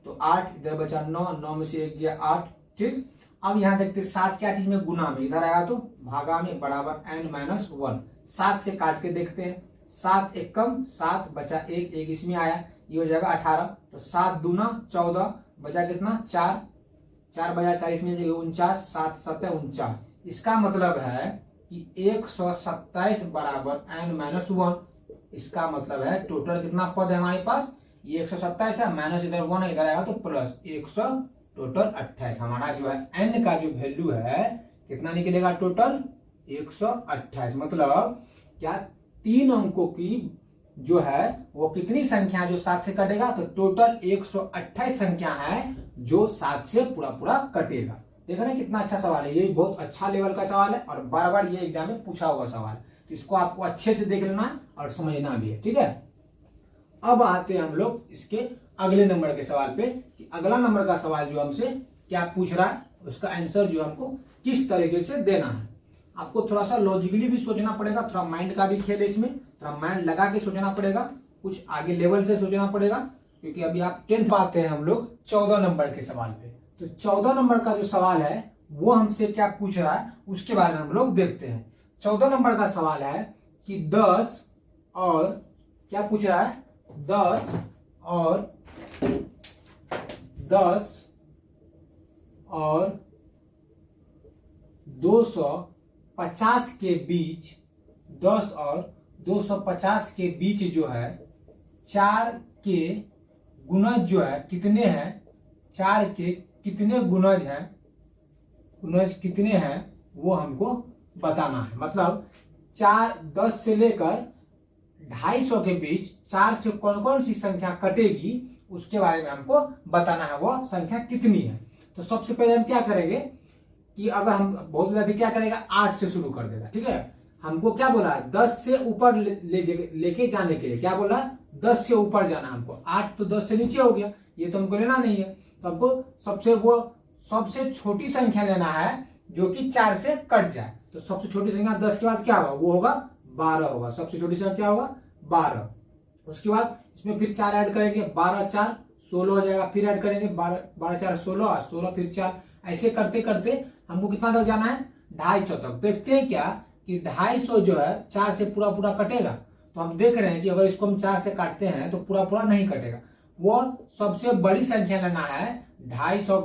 तो 8, इधर बचा 9, 9 में से 1 गया 8। ठीक, अब यहां देखते 7 क्या चीज में? गुना में। इधर आएगा तो भागा में बराबर n-1। 7 से काट के देखते हैं, 7 एक कम 7 बचा 1, 1 इसमें आया, ये हो जाएगा 18। तो 7 दूना 14, बचा कितना? 4, 4 बजा 4 इसमें 49, 7 7 49। इसका मतलब है कि 127 बराबर n-1। इसका मतलब है टोटल कितना पद है हमारे पास? ये 127 है, माइनस इधर 1 है, इधर आएगा तो प्लस 100, टोटल 28। हमारा जो है n का जो वैल्यू है कितना निकलेगा? टोटल 128। मतलब क्या 3 अंकों की जो है वो कितनी संख्या जो 7 से कटेगा? तो टोटल 128 संख्या है जो 7 से पूरा पूरा कटेगा। देखो ना कितना अच्छा सवाल है, ये बहुत अच्छा लेवल का सवाल है और बार बार ये एग्जाम में पूछा हुआ सवाल है, तो इसको आपको अच्छे से देख लेना है और समझना भी है। ठीक है, अब आते हैं हम लोग इसके अगले नंबर के सवाल पे कि अगला नंबर का सवाल जो हमसे क्या पूछ रहा है, उसका आंसर जो हमको किस तरीके से देना है। आपको थोड़ा सा लॉजिकली भी सोचना पड़ेगा, थोड़ा माइंड का भी खेल है इसमें, थोड़ा माइंड लगा के सोचना पड़ेगा, कुछ आगे लेवल से सोचना पड़ेगा, क्योंकि अभी आप 10th आते हैं हम लोग 14 नंबर के सवाल पे। तो 14 नंबर का जो सवाल है वो हमसे क्या पूछ रहा है उसके बारे में हम लोग देखते हैं। 14 नंबर का सवाल है कि 10 और क्या पूछ रहा है? 10 और 250 के बीच, 10 और 250 के बीच जो है 4 के गुणज जो है कितने हैं, 4 के कितने गुणज हैं, गुणज कितने हैं वो हमको बताना है। मतलब 10 से लेकर 250 के बीच 4 से कौन कौन सी संख्या कटेगी उसके बारे में हमको बताना है, वो संख्या कितनी है। तो सबसे पहले हम क्या करेंगे कि अगर हम बहुत ज्यादा क्या करेगा 8 से शुरू कर देगा। ठीक है, हमको क्या बोला है 10 से ऊपर लेके जाने के लिए क्या बोला, 10 से ऊपर जाना हमको। 8 तो 10 से नीचे हो गया, ये तो हमको लेना नहीं है, तो हमको सबसे छोटी संख्या लेना है जो कि 4 से कट जाए। तो सबसे छोटी संख्या 10 के बाद क्या होगा, वो होगा 12 होगा। सबसे छोटी संख्या क्या होगा 12। उसके बाद इसमें फिर 4 ऐड करेंगे, 12 4 16 हो जाएगा, फिर ऐड करेंगे 12 4 16, 16 फिर 4, ऐसे करते करते हमको कितना तक जाना है 250 तक। देखते हैं क्या कि 250 जो है 4 से पूरा पूरा कटेगा। तो हम देख रहे हैं कि अगर इसको हम 4 से काटते हैं तो पूरा पूरा नहीं कटेगा। वो सबसे बड़ी संख्या लेना है 250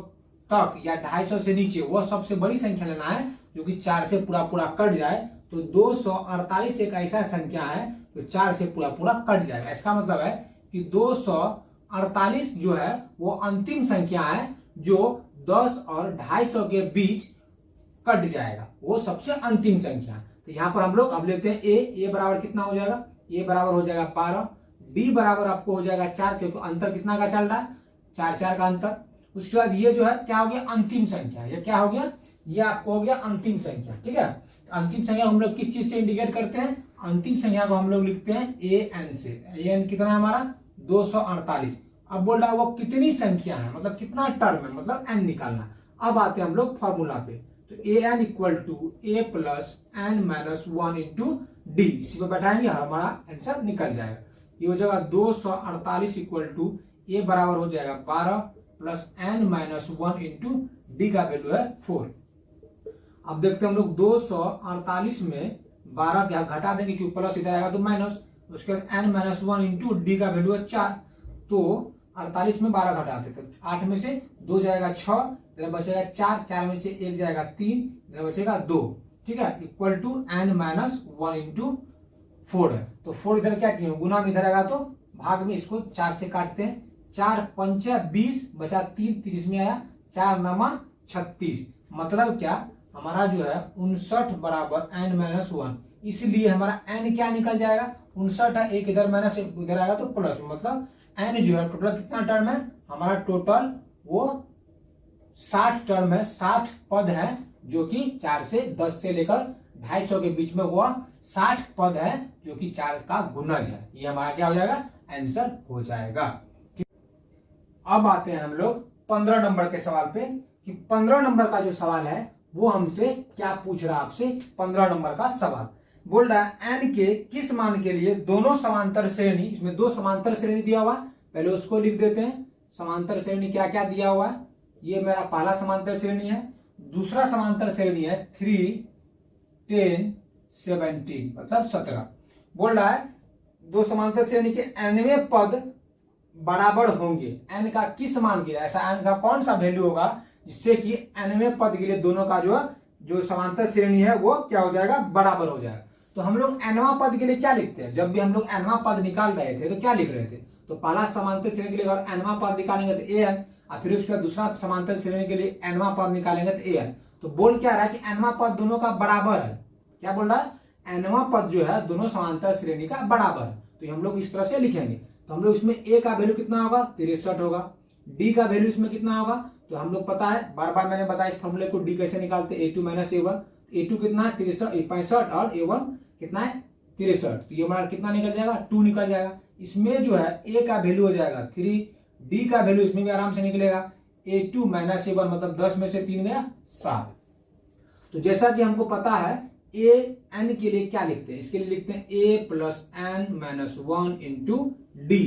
तक या 250 से नीचे, वो सबसे बड़ी संख्या लेना है जो कि 4 से पूरा पूरा कट जाए। तो 248 एक ऐसा संख्या है जो 4 से पूरा पूरा कट जाएगा। इसका मतलब है कि 248 जो है वो अंतिम संख्या है जो 10 और 250 के बीच कट जाएगा, वो सबसे अंतिम संख्या। तो यहाँ पर हम लोग अब लेते हैं ए बराबर कितना हो जाएगा, ए बराबर हो जाएगा 12, डी बराबर आपको हो जाएगा 4, क्योंकि अंतर कितना का चल रहा है 4 4 का अंतर। उसके बाद ये जो है क्या हो गया अंतिम संख्या, ये क्या हो गया ये आपको हो गया अंतिम संख्या। ठीक है, तो अंतिम संख्या हम लोग किस चीज से इंडिकेट करते हैं? अंतिम संख्या को हम लोग लिखते हैं an से। an कितना है हमारा? 248। अब बोल रहा है वो कितनी संख्या है, मतलब कितना टर्म है, मतलब n निकालना। अब आते हैं हम लोग फॉर्मूला पे, तो an equal to a plus n minus 1 into d, इसी पे बैठाएंगे हमारा आंसर निकल जाएगा। ये हो जाएगा 248 इक्वल टू a बराबर हो जाएगा 12 plus n minus 1 into d का वैल्यू है 4। अब देखते हैं हम लोग 248 में 12 क्या घटा देंगे, क्योंकि प्लस इधर आएगा तो माइनस, उसके बाद n माइनस 1 इंटू डी का वैल्यू है 4। तो 48 में 12 घटाते तो 8 में से 2 जाएगा 6, इधर बचेगा 4, 4 में से 1 जाएगा 3, इधर बचेगा 2। ठीक है, equal to n minus 1 into 4 है। तो 4 इधर क्या किए, गुना में इधर आएगा तो भाग में, इसको 4 से काटते हैं। 4 पंचा 20 बचा 3, 30 में आया 4 नमा 36। मतलब क्या हमारा जो है 59 बराबर n माइनस 1, इसलिए हमारा n क्या निकल जाएगा? 59 है, एक इधर माइनस इधर आएगा तो प्लस, मतलब n जो है टोटल कितना टर्म है हमारा? टोटल वो 60 टर्म है, 60 पद है, जो कि 4 से 10 से लेकर 250 के बीच में वो 60 पद है, जो कि 4 का गुणज है। ये हमारा क्या हो जाएगा? आंसर हो जाएगा। ठीक, अब आते हैं हम लोग 15 नंबर के सवाल पे, कि 15 नंबर का जो सवाल है वो हमसे क्या पूछ रहा है आपसे। 15 नंबर का सवाल बोल रहा है n के किस मान के लिए दोनों समांतर श्रेणी, इसमें 2 समांतर श्रेणी दिया हुआ है, पहले उसको लिख देते हैं। समांतर श्रेणी क्या क्या दिया हुआ है? ये मेरा पहला समांतर श्रेणी है। दूसरा समांतर श्रेणी है 3, 10, 17, मतलब 17। बोल रहा है 2 समांतर श्रेणी के nवें पद बराबर होंगे। n का किस मान के लिए, ऐसा n का कौन सा वैल्यू होगा जिससे कि nवें पद के लिए दोनों का जो समांतर श्रेणी है वो क्या हो जाएगा? बराबर हो जाएगा। तो हम लोग nवां पद के लिए क्या लिखते हैं? जब भी हम लोग nवां पद निकाल रहे थे तो क्या लिख रहे थे? तो पहला समांतर श्रेणी के लिए अगर nवां पद निकालेंगे तो an, और फिर उसके बाद दूसरा समांतर श्रेणी के लिए nवां पद निकालेंगे तो an। तो बोल क्या रहा है कि nवां पद दोनों का बराबर है। क्या बोल रहा है? nवां पद जो है दोनों समांतर श्रेणी का बराबर है। तो हम लोग इस तरह से लिखेंगे। तो हम लोग इसमें a का वैल्यू कितना होगा? 63 होगा। d का वैल्यू इसमें कितना होगा? तो हम लोग पता है, बार बार मैंने बताया इस फॉर्मूले को, d कैसे निकालते हैं, a2 माइनस a1। a2 कितना है? 65 और a1 कितना है? 63। तो ये हमारा कितना निकल जाएगा? 2 निकल जाएगा। इसमें जो है a का वैल्यू हो जाएगा 3, d का वैल्यू इसमें भी आराम से निकलेगा a2 माइनस a1, मतलब 10 में से 3 गया 7। तो जैसा कि हमको पता है a n के लिए क्या लिखते हैं? इसके लिए लिखते हैं a plus n minus 1 into D.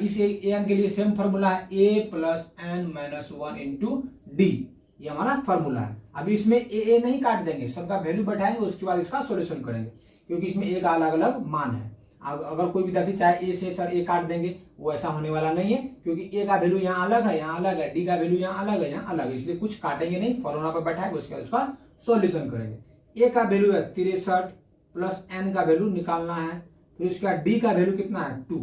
इस an के लिए सेम फॉर्मूला है a plus n minus 1 into d, ये हमारा फॉर्मूला है। अभी इसमें a नहीं काट देंगे, सबका वैल्यू बैठाएंगे, उसके बाद इसका सॉल्यूशन करेंगे, क्योंकि इसमें a का अलग अलग मान है। अगर कोई विद्यार्थी चाहे a से सर a काट देंगे, वो ऐसा होने वाला नहीं है, क्योंकि a का वैल्यू यहाँ अलग है, यहाँ अलग है, d का वैल्यू यहाँ अलग है, यहाँ अलग है, इसलिए कुछ काटेंगे नहीं, फॉर्मूला पर बैठाएंगे, उसके बाद उसका सॉल्यूशन करेंगे। a का वैल्यू है 63 प्लस n का वैल्यू निकालना है, फिर उसका d का वैल्यू कितना है? 2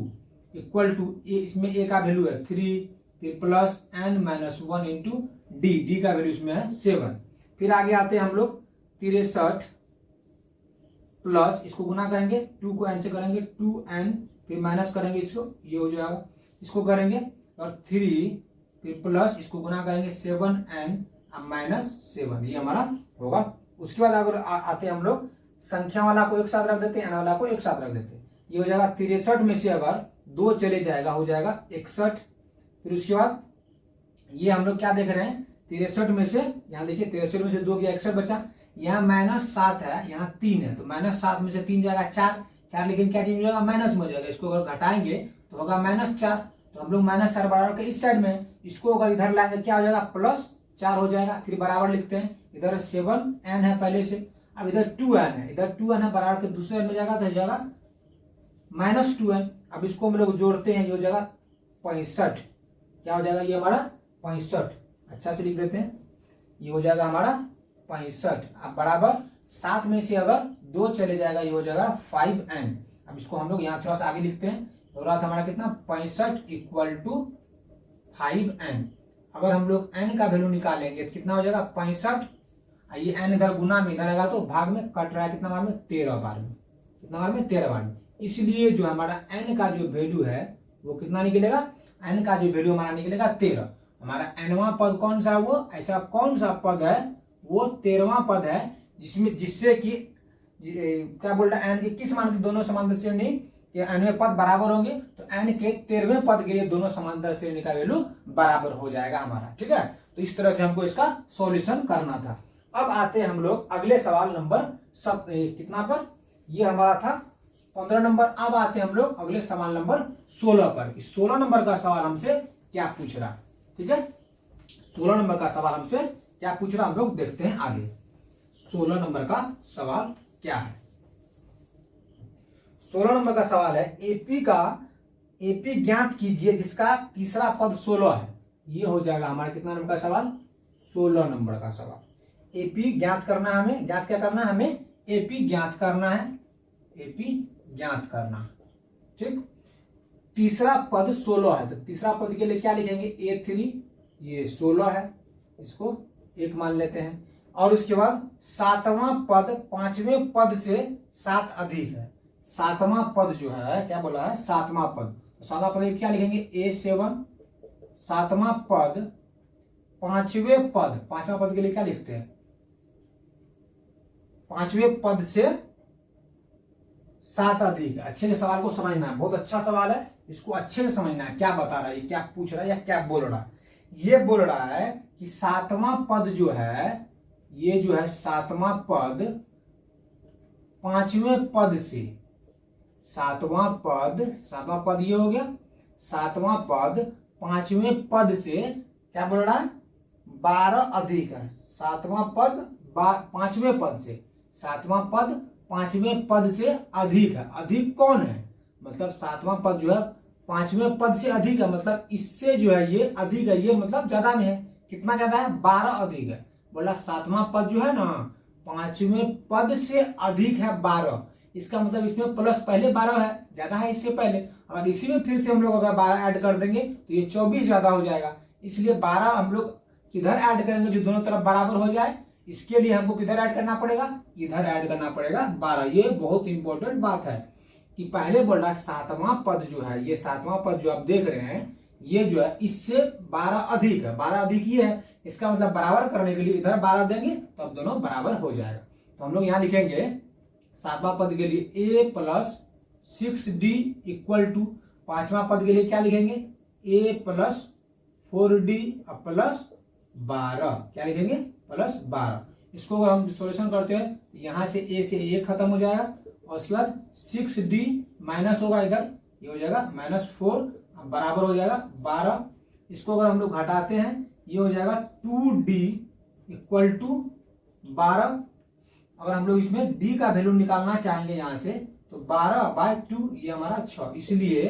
इक्वल टू इसमें a का वैल्यू है 3, फिर plus n minus 1 into d का वैल्यू इसमें है 7। फिर आगे आते हैं हम लोग 63 प्लस, इसको गुना करेंगे, 2 को n से करेंगे 2n, फिर माइनस करेंगे इसको, ये हो जाएगा, इसको करेंगे और 3, फिर प्लस इसको गुना करेंगे 7n माइनस 7, ये हमारा होगा। उसके बाद अगर आते हैं हम लोग संख्या वाला को एक साथ रख देते हैं, n वाला को एक साथ रख देते हैं। ये हो जाएगा 63 में से अगर 2 चले जाएगा, हो जाएगा 61। फिर उसके बाद ये हम लोग क्या देख रहे हैं? 63 में से, यहाँ देखिए 63 में से 2 गया 61 बचा, यहाँ माइनस 7 है, यहाँ 3 है, तो माइनस 7 में से 3 जाएगा 4, लेकिन क्या चीज हो जाएगा? माइनस में हो जाएगा। इसको अगर घटाएंगे तो होगा -4, तो हम लोग -4 बराबर के इस साइड में, इसको अगर इधर लाएंगे क्या हो जाएगा? +4 हो जाएगा। फिर बराबर लिखते हैं, इधर 7n है पहले से, अब इधर 2n है, इधर 2n है, बराबर के दूसरे में जाएगा तो हो जाएगा -2n। अब इसको हम लोग जोड़ते हैं, ये हो जाएगा 65। क्या हो जाएगा? ये हमारा 65, अच्छा से लिख देते हैं, ये हो जाएगा हमारा 65। अब बराबर 7 में से अगर 2 चले जाएगा, ये हो जाएगा 5n। अब इसको हम लोग यहाँ थोड़ा सा आगे लिखते हैं, हो रहा था हमारा कितना? 65 इक्वल टू 5n। अगर हम लोग n का वैल्यू निकालेंगे तो कितना हो जाएगा? 65, ये n इधर गुना में इधर आएगा तो भाग में कट रहा है, कितना बार में? 13 बार में, कितना बार में? 13 बार में। इसलिए जो हमारा n का जो वैल्यू है वो कितना निकलेगा? n का जो वैल्यू हमारा निकलेगा 13। हमारा nवां पद कौन सा है? वो ऐसा कौन सा पद है वो 13वां पद है जिसमें जिससे कि क्या बोल रहा है, एन के किस मान के दोनों समांतर श्रेणी के n में पद बराबर होंगे, तो n के 13वें पद के लिए दोनों समांतर श्रेणी का वैल्यू बराबर हो जाएगा हमारा। ठीक है, तो इस तरह से हमको इसका सॉल्यूशन करना था। अब आते हैं हम लोग अगले सवाल नंबर कितना पर, ये हमारा था 15 नंबर। अब आते हैं हम लोग अगले सवाल नंबर 16 पर। इस 16 नंबर का सवाल हमसे क्या पूछ रहा है, ठीक है, 16 नंबर का सवाल हमसे क्या पूछ रहा हम लोग देखते हैं आगे। 16 नंबर का सवाल क्या है? 16 नंबर का सवाल है एपी ज्ञात कीजिए जिसका तीसरा पद 16 है। ये हो जाएगा हमारा कितना नंबर का सवाल? 16 नंबर का सवाल। एपी ज्ञात करना है हमें, ज्ञात क्या करना है हमें? एपी ज्ञात करना है, एपी ज्ञात करना। ठीक, तीसरा पद 16 है, तो तीसरा पद के लिए क्या लिखेंगे? A3, ये 16 है, इसको 1 मान लेते हैं। और उसके बाद 7वां पद 5वें पद से 7 अधिक है। 7वां पद जो है क्या बोला है? 7वां पद, तो 7वां पद क्या लिखेंगे? A7। 7वां पद 5वें पद, 5वां पद के लिए क्या लिखते हैं? 5वें पद से 7 अधिक। अच्छे से सवाल को समझना है, बहुत अच्छा सवाल है, इसको अच्छे से समझना है। क्या बता रहा है, क्या पूछ रहा है या क्या बोल रहा है? ये बोल रहा है कि 7वां पद जो है, ये जो है 7वां पद 5वें पद से, 7वां पद ये हो गया, 7वां पद 5वें पद से क्या बोल रहा है? 12 अधिक है। 7वां पद 5वें पद से, 7वां पद 5वें पद से अधिक है। अधिक कौन है? मतलब 7वां पद जो है 5वें पद से अधिक है, मतलब इससे जो है ये अधिक है, ये मतलब ज्यादा में है। कितना ज्यादा है? 12 अधिक है। बोला 7वां पद जो है ना 5वें पद से अधिक है 12, इसका मतलब इसमें प्लस पहले 12 है, ज्यादा है इससे पहले, और इसी में फिर से हम लोग अगर 12 ऐड कर देंगे तो ये 24 ज्यादा हो जाएगा। इसलिए 12 हम लोग किधर ऐड करेंगे जो दोनों तरफ बराबर हो जाए? इसके लिए हमको किधर ऐड करना पड़ेगा? इधर ऐड करना पड़ेगा 12। ये बहुत इंपॉर्टेंट बात है कि पहले बोल रहा है 7वां पद जो है, ये 7वां पद जो आप देख रहे हैं, ये जो है इससे 12 अधिक है। 12 अधिक ये है, इसका मतलब बराबर करने के लिए इधर 12 देंगे तो अब दोनों बराबर हो जाएगा। तो हम लोग यहां लिखेंगे 7वां पद के लिए a plus 6d equal to, 5वां पद के लिए क्या लिखेंगे? a plus 4d plus 12। क्या लिखेंगे? प्लस 12। इसको अगर हम सोल्यूशन करते हैं, यहां से a से a खत्म हो जाएगा, और उसके बाद 6d माइनस होगा इधर, ये हो जाएगा -4, बराबर हो जाएगा 12। इसको अगर हम लोग घटाते हैं, ये हो जाएगा 2d इक्वल टू 12। अगर हम लोग इसमें d का वैल्यू निकालना चाहेंगे यहां से, तो 12/2 ये हमारा 6, इसलिए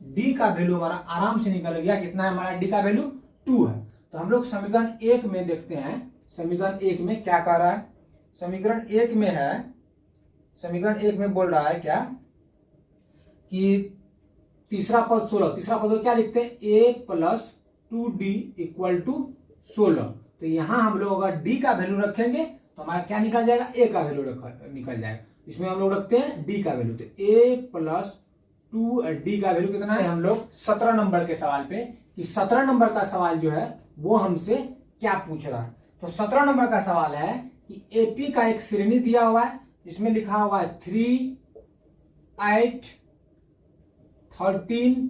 d का वैल्यू हमारा आराम से निकल गया। कितना है हमारा d का वैल्यू? 2 है। तो हम लोग समीकरण 1 में देखते हैं, समीकरण 1 में क्या कह रहा है? समीकरण 1 में है, समीकरण 1 में बोल रहा है क्या कि तीसरा पद 16, तीसरा पद को क्या लिखते हैं? a plus 2d equal to 16। तो यहां हम लोग अगर d का वैल्यू रखेंगे तो हमारा क्या निकल जाएगा? a का वैल्यू निकल जाएगा। इसमें हम लोग रखते हैं d का वैल्यू, तो a प्लस 2d का वैल्यू कितना है? हम लोग 17 नंबर के सवाल पे, कि 17 नंबर का सवाल जो है वो हमसे क्या पूछ रहा है। तो 17 नंबर का सवाल है कि एपी का एक श्रेणी दिया हुआ है, इसमें लिखा हुआ है 3, 8, 13 ...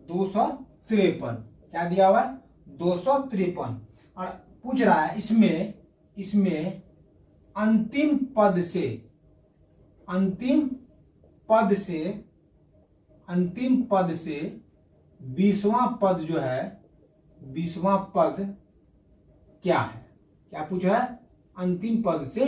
253। क्या दिया हुआ है? 253। और पूछ रहा है इसमें अंतिम पद से 20वां पद जो है, 20वां पद क्या है? क्या पूछ रहा है? अंतिम पद से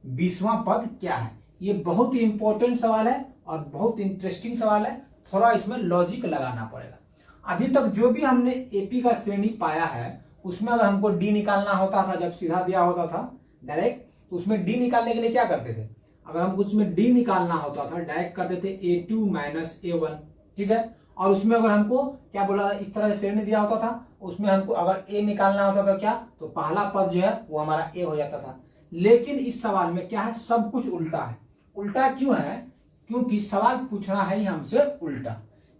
20वां पद क्या है? ये बहुत ही इंपॉर्टेंट सवाल है और बहुत इंटरेस्टिंग सवाल है, थोड़ा इसमें लॉजिक लगाना पड़ेगा। अभी तक जो भी हमने एपी का श्रेणी पाया है, उसमें अगर हमको डी निकालना होता था, जब सीधा दिया होता था डायरेक्ट, तो उसमें डी निकालने के लिए क्या करते थे? अगर हमको उसमें डी निकालना होता था, डायरेक्ट करते थे a2 माइनस a1, ठीक है। और उसमें अगर हमको क्या बोला, इस तरह से श्रेणी दिया होता था, उसमें हमको अगर a निकालना होता था क्या, तो पहला पद जो है वो हमारा a हो जाता था। लेकिन इस सवाल में क्या है? सब कुछ उल्टा है। उल्टा क्यों है? क्योंकि सवाल पूछना है ही हमसे उल्टा।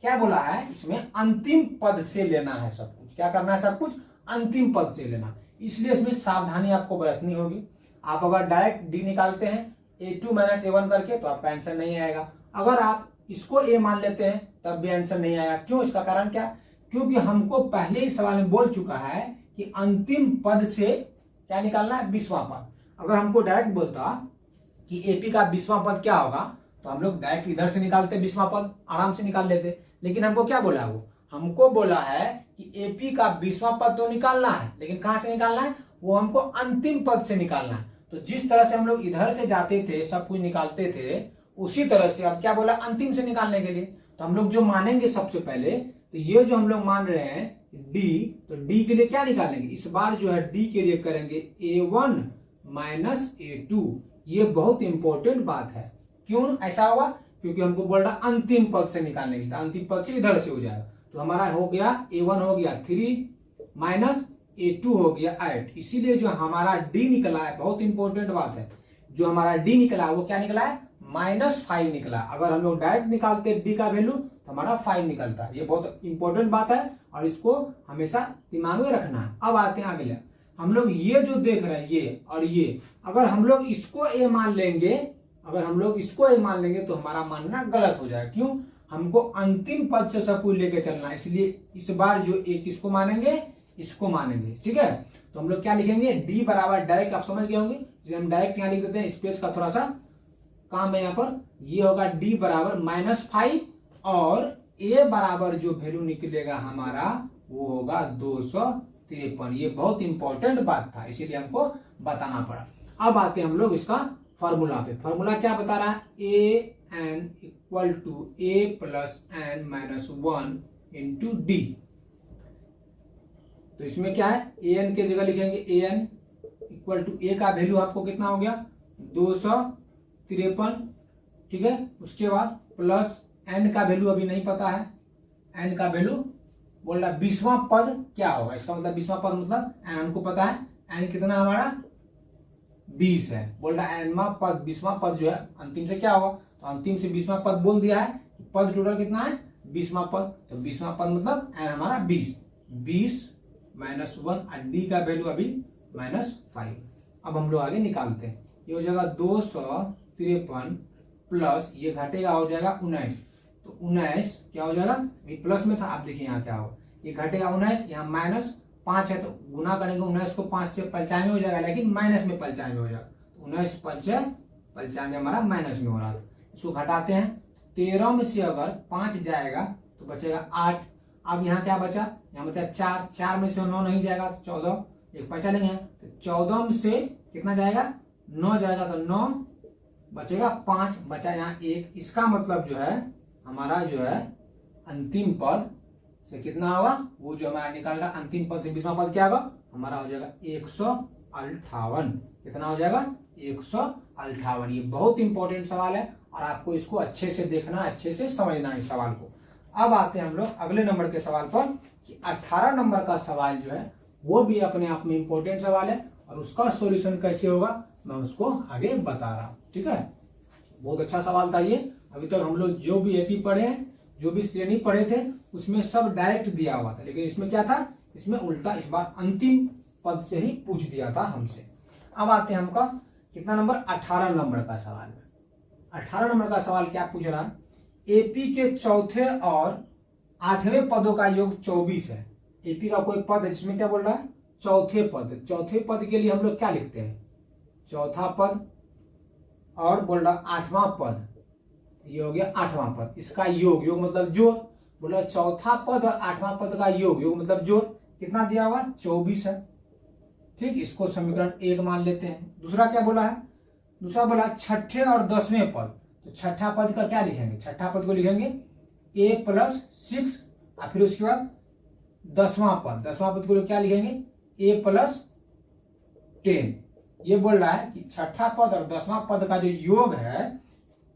क्या बोला है? इसमें अंतिम पद से लेना है सब कुछ। क्या करना है? सब कुछ अंतिम पद से लेना। इसलिए इसमें सावधानी आपको बरतनी होगी। आप अगर डायरेक्ट डी निकालते हैं a2 माइनस a1 करके तो आपका आंसर नहीं आएगा। अगर आप इसको a मान लेते हैं तब भी आंसर नहीं आएगा। क्यों? इसका कारण क्या? क्योंकि हमको पहले ही सवाल में बोल चुका है कि अंतिम पद से क्या निकालना है? 20वां पद। अगर हमको डायरेक्ट बोलता कि एपी का 20वां पद क्या होगा तो हम लोग डायरेक्ट इधर से निकालते 20वां पद, आराम से निकाल लेते। लेकिन हमको क्या बोला है? वो हमको बोला है कि एपी का 20वां पद तो निकालना है, लेकिन कहां से निकालना है? वो हमको अंतिम पद से निकालना है। तो जिस तरह से हम लोग इधर से जाते थे, सब कुछ निकालते थे, उसी तरह से अब क्या बोला? अंतिम से निकालने के लिए। तो हम लोग जो मानेंगे सबसे पहले, तो ये जो हम लोग मान रहे हैं डी, तो डी के लिए क्या निकालेंगे? इस बार जो है डी के लिए करेंगे a1 माइनस a2। ये बहुत इंपॉर्टेंट बात है। क्यों ऐसा हुआ? क्योंकि हमको बोल रहा अंतिम पद से निकालने के लिए, अंतिम पद से इधर से हो जाएगा। तो हमारा हो गया a1 हो गया 3 माइनस a2 हो गया 8। इसीलिए जो हमारा d निकला है, बहुत इंपॉर्टेंट बात है, जो हमारा d निकला है वो क्या निकला है? -5 निकला। अगर हम लोग डायरेक्ट निकालते d का वैल्यू तो हमारा 5 निकलता। ये बहुत इंपॉर्टेंट बात है और इसको हमेशा दिमाग में रखना है। अब आते हैं अगले। हम लोग ये जो देख रहे हैं ये और ये, अगर हम लोग इसको a मान लेंगे, अगर हम लोग इसको a मान लेंगे तो हमारा मानना गलत हो जाएगा। क्यों? हमको अंतिम पद से सब कुछ लेके चलना है। इसलिए इस बार जो एक किसको मानेंगे? इसको मानेंगे। ठीक है, तो हम लोग क्या लिखेंगे? डी बराबर डायरेक्ट, आप समझ गए होंगे, हम डायरेक्ट यहाँ लिख देते हैं, स्पेस का थोड़ा सा काम है यहाँ पर। ये होगा डी बराबर -5 और ए बराबर जो वैल्यू निकलेगा हमारा वो होगा 253। ये बहुत इंपॉर्टेंट बात था, इसीलिए हमको बताना पड़ा। अब आते हैं हम लोग इसका फॉर्मूला पे। फॉर्मूला क्या बता रहा है? A n equal to a plus n minus 1 into d. तो इसमें क्या है? ए एन के जगह लिखेंगे a n equal to a का वैल्यू आपको कितना हो गया? 253। ठीक है, उसके बाद प्लस एन का वैल्यू अभी नहीं पता है। एन का वैल्यू बोल रहा 20वां पद क्या होगा? इसका मतलब 20वां पद मतलब एन हमको पता है, एन कितना हमारा 20 है। बोल रहा एनवां पद 20वां पद जो है अंतिम से क्या होगा? तो अंतिम से 20वां पद बोल दिया है। पद टोटल कितना है? 20वां पद। तो 20वां पद मतलब एन हमारा 20 माइनस 1 और डी का वैल्यू अभी -5। अब हम लोग आगे निकालते हैं। ये हो जाएगा 253 प्लस ये घटेगा हो जाएगा 19। तो 19 क्या हो जाएगा? ये प्लस में था, आप देखिए यहाँ क्या होगा, ये घटेगा 19, यहाँ -5 है तो गुना करेंगे 19 को 5 से 95 हो जाएगा, लेकिन माइनस में 95 हो जाएगा। 19 5 95 हमारा माइनस में हो रहा था। इसको घटाते हैं, 13 में से अगर 5 जाएगा तो बचेगा 8। अब यहाँ क्या बचा? यहाँ बचा 4, 4 में से 9 नहीं जाएगा तो 14, एक बचा नहीं है तो 14 में से कितना जाएगा? 9 जाएगा तो 9 बचेगा 5, बचा यहाँ 1। इसका मतलब जो है हमारा जो है अंतिम पद से कितना होगा? वो जो हमारा निकाल रहा अंतिम पद से 20वां पद क्या होगा? हमारा हो जाएगा 158। कितना हो जाएगा? 158। ये बहुत इंपॉर्टेंट सवाल है और आपको इसको अच्छे से देखना, अच्छे से समझना है इस सवाल को। अब आते हैं हम लोग अगले नंबर के सवाल पर कि 18 नंबर का सवाल जो है वो भी अपने आप में इंपॉर्टेंट सवाल है और उसका सॉल्यूशन कैसे होगा मैं उसको आगे बता रहा हूँ। ठीक है, बहुत अच्छा सवाल था ये। अभी तक हम लोग जो भी एपी पढ़े हैं, जो भी श्रेणी पढ़े थे, उसमें सब डायरेक्ट दिया हुआ था, लेकिन इसमें क्या था? इसमें उल्टा इस बार अंतिम पद से ही पूछ दिया था हमसे। अब आते हैं हमका कितना नंबर? 18 नंबर का सवाल में। 18 नंबर का सवाल क्या पूछ रहा है? एपी के चौथे और 8वें पदों का योग 24 है। एपी का कोई पद है जिसमें क्या बोल रहा है? चौथे पद। चौथे पद के लिए हम लोग क्या लिखते हैं? चौथा पद और बोल रहा 8वां पद, ये हो गया 8वां पद। इसका योग, योग मतलब जोड़, बोला चौथा पद और 8वां पद का योग, योग मतलब जोड़। कितना दिया हुआ? 24 है। ठीक, इसको समीकरण 1 मान लेते हैं। दूसरा क्या बोला है? दूसरा बोला छठे और 10वें पद। तो छठा पद का क्या लिखेंगे? छठा पद को लिखेंगे a + 6 और फिर उसके बाद 10वां पद। 10वां पद को क्या लिखेंगे? a + 10। ये बोल रहा है कि छठा पद और 10वां पद का जो योग है,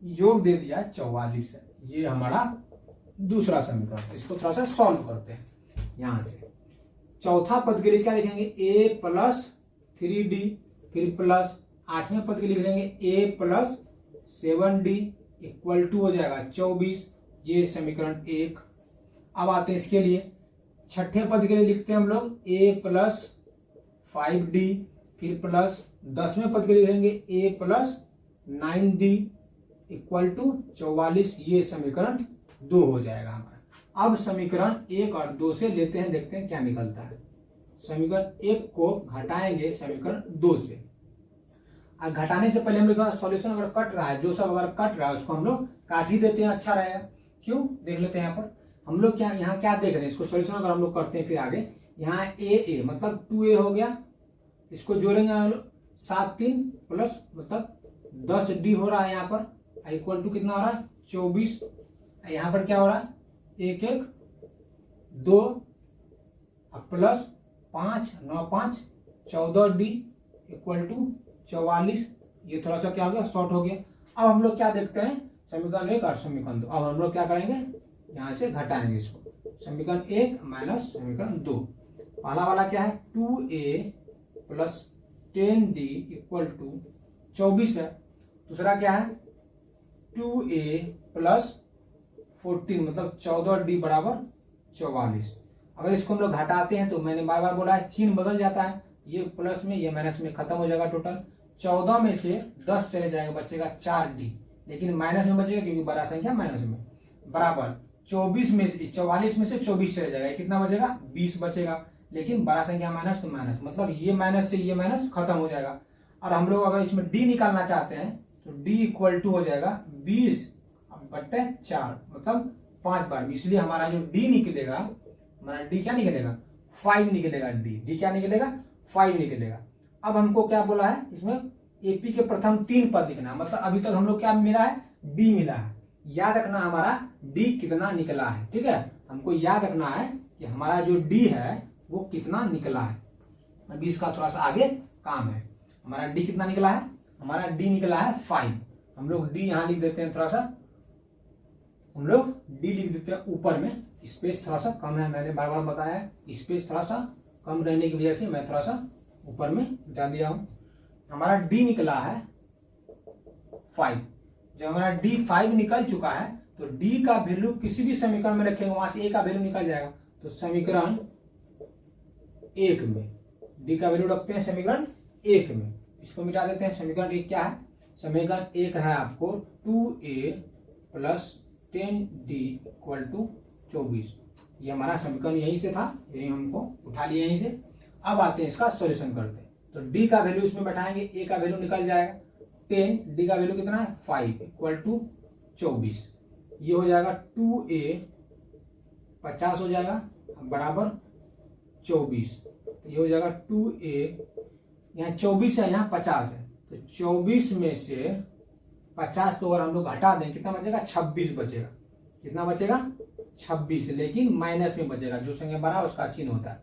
योग दे दिया 44 है। ये हमारा दूसरा समीकरण। इसको थोड़ा सा सॉल्व करते हैं यहां से। चौथा पद के लिए क्या लिखेंगे? a + 3d, फिर प्लस 8वें पद के लिए लिख लेंगे a + 7d इक्वल टू हो जाएगा 24। ये समीकरण 1। अब आते हैं इसके लिए छठे पद के लिए लिखते हैं हम लोग a + 5d, फिर प्लस 10वें पद के लिए लिखेंगे a plus 9d equal to 44। ये समीकरण 2 हो जाएगा हमारा। अब समीकरण 1 और 2 से लेते हैं, देखते हैं क्या निकलता है। समीकरण 1 को घटाएंगे समीकरण 2 से। और घटाने से पहले हम लोग सॉल्यूशन अगर कट रहा है, जो सब अगर कट रहा है उसको हम लोग काट ही देते हैं, अच्छा रहेगा। क्यों, देख लेते हैं। यहाँ पर हम लोग क्या यहाँ क्या देख रहे हैं, इसको सॉल्यूशन अगर हम लोग करते हैं फिर आगे, यहाँ a मतलब 2a हो गया, इसको जोड़ेंगे हम लोग 7 3 प्लस मतलब 10d हो रहा है यहाँ पर, इक्वल टू कितना हो रहा है 24। यहाँ पर क्या हो रहा है 1 1 2 प्लस 5 9 5 14d इक्वल टू 44। ये थोड़ा सा क्या हो गया, शॉर्ट हो गया। अब हम लोग क्या देखते हैं, समीकरण 1 और समीकरण 2। अब हम लोग क्या करेंगे, यहाँ से घटाएंगे इसको। समीकरण 1 माइनस समीकरण 2। पहला वाला क्या है 2a plus 10d equal to 24 है। दूसरा क्या है 2a प्लस 14 मतलब 14d बराबर 44। अगर इसको हम लोग घटाते हैं तो मैंने बार बार बोला है चिन्ह बदल जाता है, ये प्लस में ये माइनस में खत्म हो जाएगा। टोटल 14 में से 10 चले जाएगा, बचेगा 4d, लेकिन माइनस में बचेगा क्योंकि बड़ा संख्या माइनस में, बराबर 44 में से 24 चले जाएगा, कितना बचेगा 20 बचेगा, लेकिन बड़ा संख्या माइनस तो माइनस, मतलब ये माइनस से ये माइनस खत्म हो जाएगा। और हम लोग अगर इसमें d निकालना चाहते हैं तो d इक्वल टू हो जाएगा 20/4 मतलब 5 बार। इसलिए हमारा जो d निकलेगा, हमारा d क्या निकलेगा 5 निकलेगा। d क्या निकलेगा 5 निकलेगा। अब हमको क्या बोला है इसमें, एपी के प्रथम 3 पद लिखना, मतलब अभी तक हम लोग क्या मिला है d मिला है। याद रखना हमारा d कितना निकला है, ठीक है, हमको याद रखना है कि हमारा जो d है वो कितना निकला है। अभी इसका थोड़ा सा आगे काम है। हमारा d कितना निकला है, हमारा d निकला है 5। हम लोग d यहाँ लिख देते हैं, थोड़ा सा हम लोग d लिख देते हैं ऊपर में, स्पेस थोड़ा सा कम है, मैंने बार बार बताया है, स्पेस थोड़ा सा कम रहने की वजह से मैं थोड़ा सा ऊपर में बता दिया हूं। हमारा d निकला है 5। जब हमारा d 5 निकल चुका है तो d का वैल्यू किसी भी समीकरण में रखेंगे, वहां से a का वैल्यू निकल जाएगा। तो समीकरण 1 में d का वैल्यू रखते हैं समीकरण 1 में, इसको मिटा देते हैं। समीकरण 1 क्या है, समीकरण 1 है आपको 2a plus 10d equal to 24। ये हमारा समीकरण यहीं से था, यही हमको उठा लिया यहीं से। अब आते हैं इसका सॉल्यूशन करते हैं। तो d का वैल्यू इसमें बैठाएंगे, a का वैल्यू निकल जाएगा 10, d का वैल्यू कितना है 5 इक्वल टू 24। ये हो जाएगा 2a 50 हो जाएगा बराबर 24। ये हो जाएगा 2a, यहाँ 24 है यहाँ 50 है, तो 24 में से 50 तो अगर हम लोग घटा दें कितना बचेगा 26 बचेगा। कितना बचेगा 26, लेकिन माइनस में बचेगा, जो संख्या बड़ा उसका चिन्ह होता है।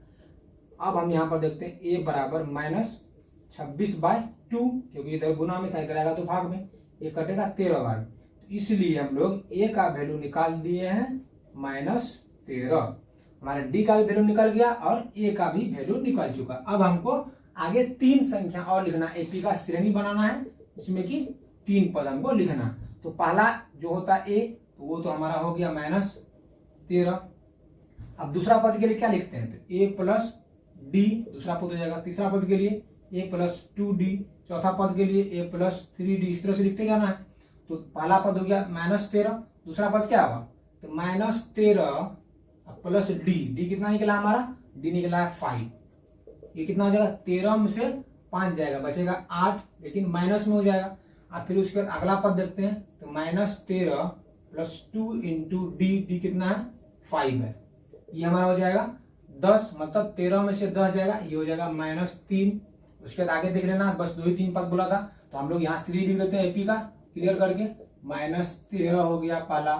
अब हम यहाँ पर देखते हैं a बराबर -26/2, क्योंकि इधर गुना में था, इधर आएगा तो भाग में, ये कटेगा 13 बार। तो इसलिए हम लोग a का वैल्यू निकाल दिए हैं -13। हमारा d का भी वैल्यू निकल गया और a का भी वैल्यू निकल चुका। अब हमको आगे 3 संख्या और लिखना, एपी का श्रेणी बनाना है, इसमें कि 3 पद हमको लिखना। तो पहला जो होता है a, तो वो तो हमारा हो गया -13। अब दूसरा पद के लिए क्या लिखते हैं, तो a प्लस d दूसरा पद हो जाएगा। तीसरा पद के लिए a प्लस 2d, चौथा पद के लिए a प्लस 3d, इस तरह से लिखते जाना है। तो पहला पद हो गया -13, दूसरा पद क्या होगा, तो -13 प्लस d कितना निकला हमारा, d निकला है 5। ये कितना हो जाएगा 13 में से 5 जाएगा, बचेगा 8, लेकिन माइनस में हो जाएगा। अब फिर उसके बाद अगला पद देखते हैं, तो -13 प्लस 2 इंटू d कितना है 5 है। ये हमारा हो जाएगा 10, मतलब 13 में से 10 जाएगा, ये हो जाएगा -3। उसके बाद आगे देख लेना, बस 2 ही 3 पद बोला था, तो हम लोग यहाँ सीरीज लिख देते हैं एपी का क्लियर करके। -13 हो गया पहला,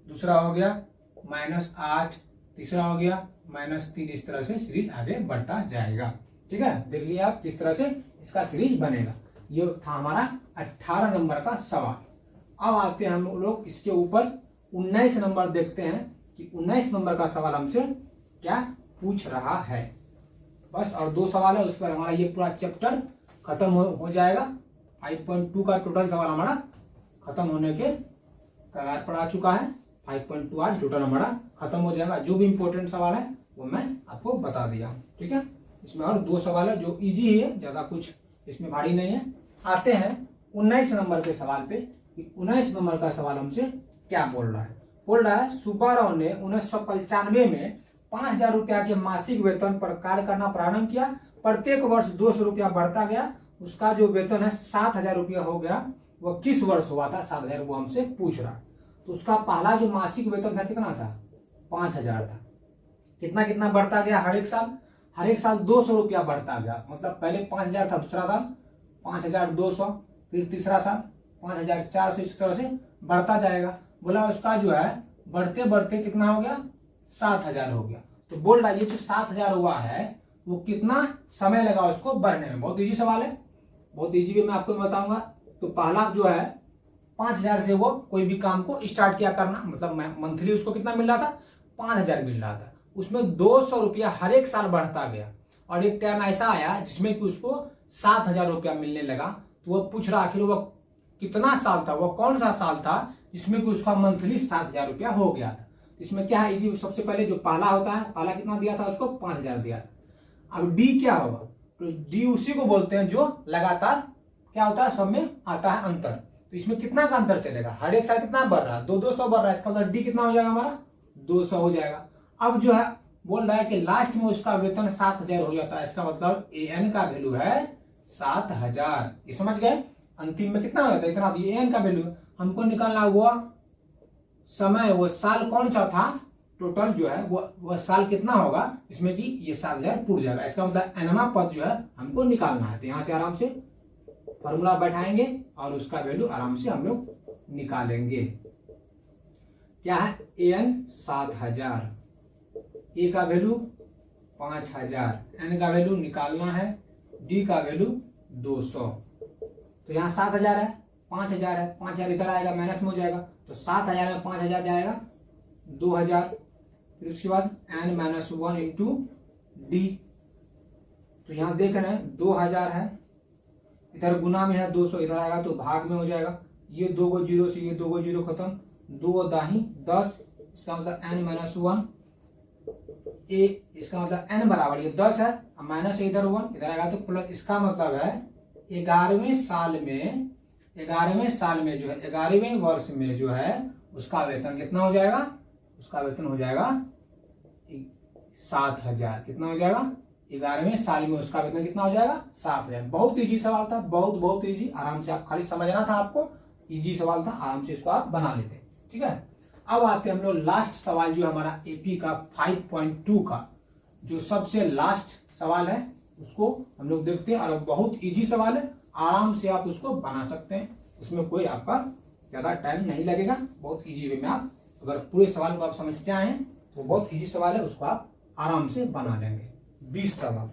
दूसरा हो गया -8, तीसरा हो गया -3, इस तरह से सीरीज आगे बढ़ता जाएगा। ठीक है, देख लिया आप किस तरह से इसका सीरीज बनेगा। ये था हमारा 18 नंबर का सवाल। अब आते हैं हम लोग इसके ऊपर 19 नंबर देखते हैं कि 19 नंबर का सवाल हमसे क्या पूछ रहा है। बस और 2 सवाल है, उस पर हमारा ये पूरा चैप्टर खत्म हो जाएगा। 5.2 का टोटल सवाल हमारा खत्म होने के कगार पर आ चुका है। 5.2 आज टोटल हमारा खत्म हो जाएगा। जो भी इंपॉर्टेंट सवाल है वो मैं आपको बता दिया हूँ। ठीक है। इसमें और 2 सवाल है जो इजी है, ज्यादा कुछ इसमें भारी नहीं है। आते हैं 19 नंबर के सवाल पे कि 19 नंबर का सवाल हमसे क्या बोल रहा है। बोल रहा है सुब्बाराव ने 1995 में 5,000 रुपया के मासिक वेतन पर कार्य करना प्रारंभ किया। प्रत्येक वर्ष 200 रुपया बढ़ता गया। उसका जो वेतन है 7,000 रुपया हो गया। वह किस वर्ष हुआ था 7,000, वो हमसे पूछ रहा है। तो उसका पहला जो मासिक वेतन था कितना था, 5,000 था। कितना कितना बढ़ता गया हर एक साल 200 रुपया बढ़ता गया। मतलब पहले 5,000 था, दूसरा साल 5,200, फिर तीसरा साल 5,400, इस तरह से बढ़ता जाएगा। बोला उसका जो है बढ़ते बढ़ते कितना हो गया, 7,000 हो गया। तो बोल रहा है ये जो 7,000 हुआ है वो कितना समय लगा उसको बढ़ने में। बहुत इजी सवाल है, बहुत इजी भी मैं आपको बताऊंगा। तो पहला जो है 5,000 से वो कोई भी काम को स्टार्ट किया करना, मतलब मंथली उसको कितना मिल रहा था, 5,000 मिल रहा था। उसमें 200 रुपया हर एक साल बढ़ता गया और एक टाइम ऐसा आया जिसमें कि उसको 7,000 रुपया मिलने लगा। तो वो पूछ रहा आखिर वो कितना साल था, वो कौन सा साल था जिसमें कि उसका मंथली 7,000 रुपया हो गया था। इसमें क्या है इजी, सबसे पहले जो पहला होता है, पहला कितना दिया था उसको 5,000 दिया था। अब डी क्या होगा, तो डी उसी को बोलते हैं जो लगातार क्या होता है सब में आता है अंतर। तो इसमें कितना का अंतर चलेगा, हर एक साल कितना बढ़ रहा है, 200 बढ़ रहा है। इसका मतलब डी कितना हो जाएगा हमारा, 200 हो जाएगा। अब जो है बोल रहा है कि लास्ट में उसका वेतन 7,000 हो जाता है। इसका मतलब ए एन का वैल्यू है 7,000। ये समझ गए, अंतिम में कितना हो जाता है, इतना। ए एन का वैल्यू हमको निकालना हुआ समय, वो साल कौन सा था, टोटल जो है वो साल कितना होगा इसमें कि ये 7,000 टूट जाएगा। इसका मतलब एनवा पद जो है हमको निकालना है। तो यहाँ से आराम से फॉर्मूला बैठाएंगे और उसका वैल्यू आराम से हम लोग निकालेंगे। क्या है, ए एन 7,000, ए का वैल्यू 5,000, एन का वैल्यू निकालना है, डी का वैल्यू 200। तो यहाँ 7,000 है, 5,000 है, 5,000 इधर आएगा माइनस में हो जाएगा। तो 7,000 में 5,000 जाएगा 2,000। फिर उसके बाद एन माइनस 1 इंटू डी। तो यहाँ देख रहे हैं 2,000 है, इधर गुना में है 200, इधर आएगा तो भाग में हो जाएगा। ये 2 को 0 से ये 2 को 0 खत्म, 2 दाही 10। इसका मतलब एन माइनस 1 ए, इसका मतलब एन बराबर ये 10 है, माइनस इधर 1, इधर आएगा तो प्लस। इसका मतलब है 11वें साल में जो है 11वें वर्ष में जो है उसका वेतन कितना हो जाएगा, उसका वेतन हो जाएगा 7,000। कितना हो जाएगा, 11वें साल में उसका वेतन कितना हो जाएगा, 7,000। बहुत इजी सवाल था, बहुत इजी। आराम से आप खाली समझना था, आपको इजी सवाल था, आराम से इसको आप बना लेते। ठीक है, अब आते हैं हम लोग लास्ट सवाल जो हमारा एपी का 5.2 का जो सबसे लास्ट सवाल है उसको हम लोग देखते हैं। और बहुत इजी सवाल है, आराम से आप उसको बना सकते हैं, उसमें कोई आपका ज्यादा टाइम नहीं लगेगा। बहुत इजी वे में आप अगर पूरे सवाल को आप समझते आए हैं तो बहुत इजी सवाल है, उसको आप आराम से बना लेंगे। 20 सवाल।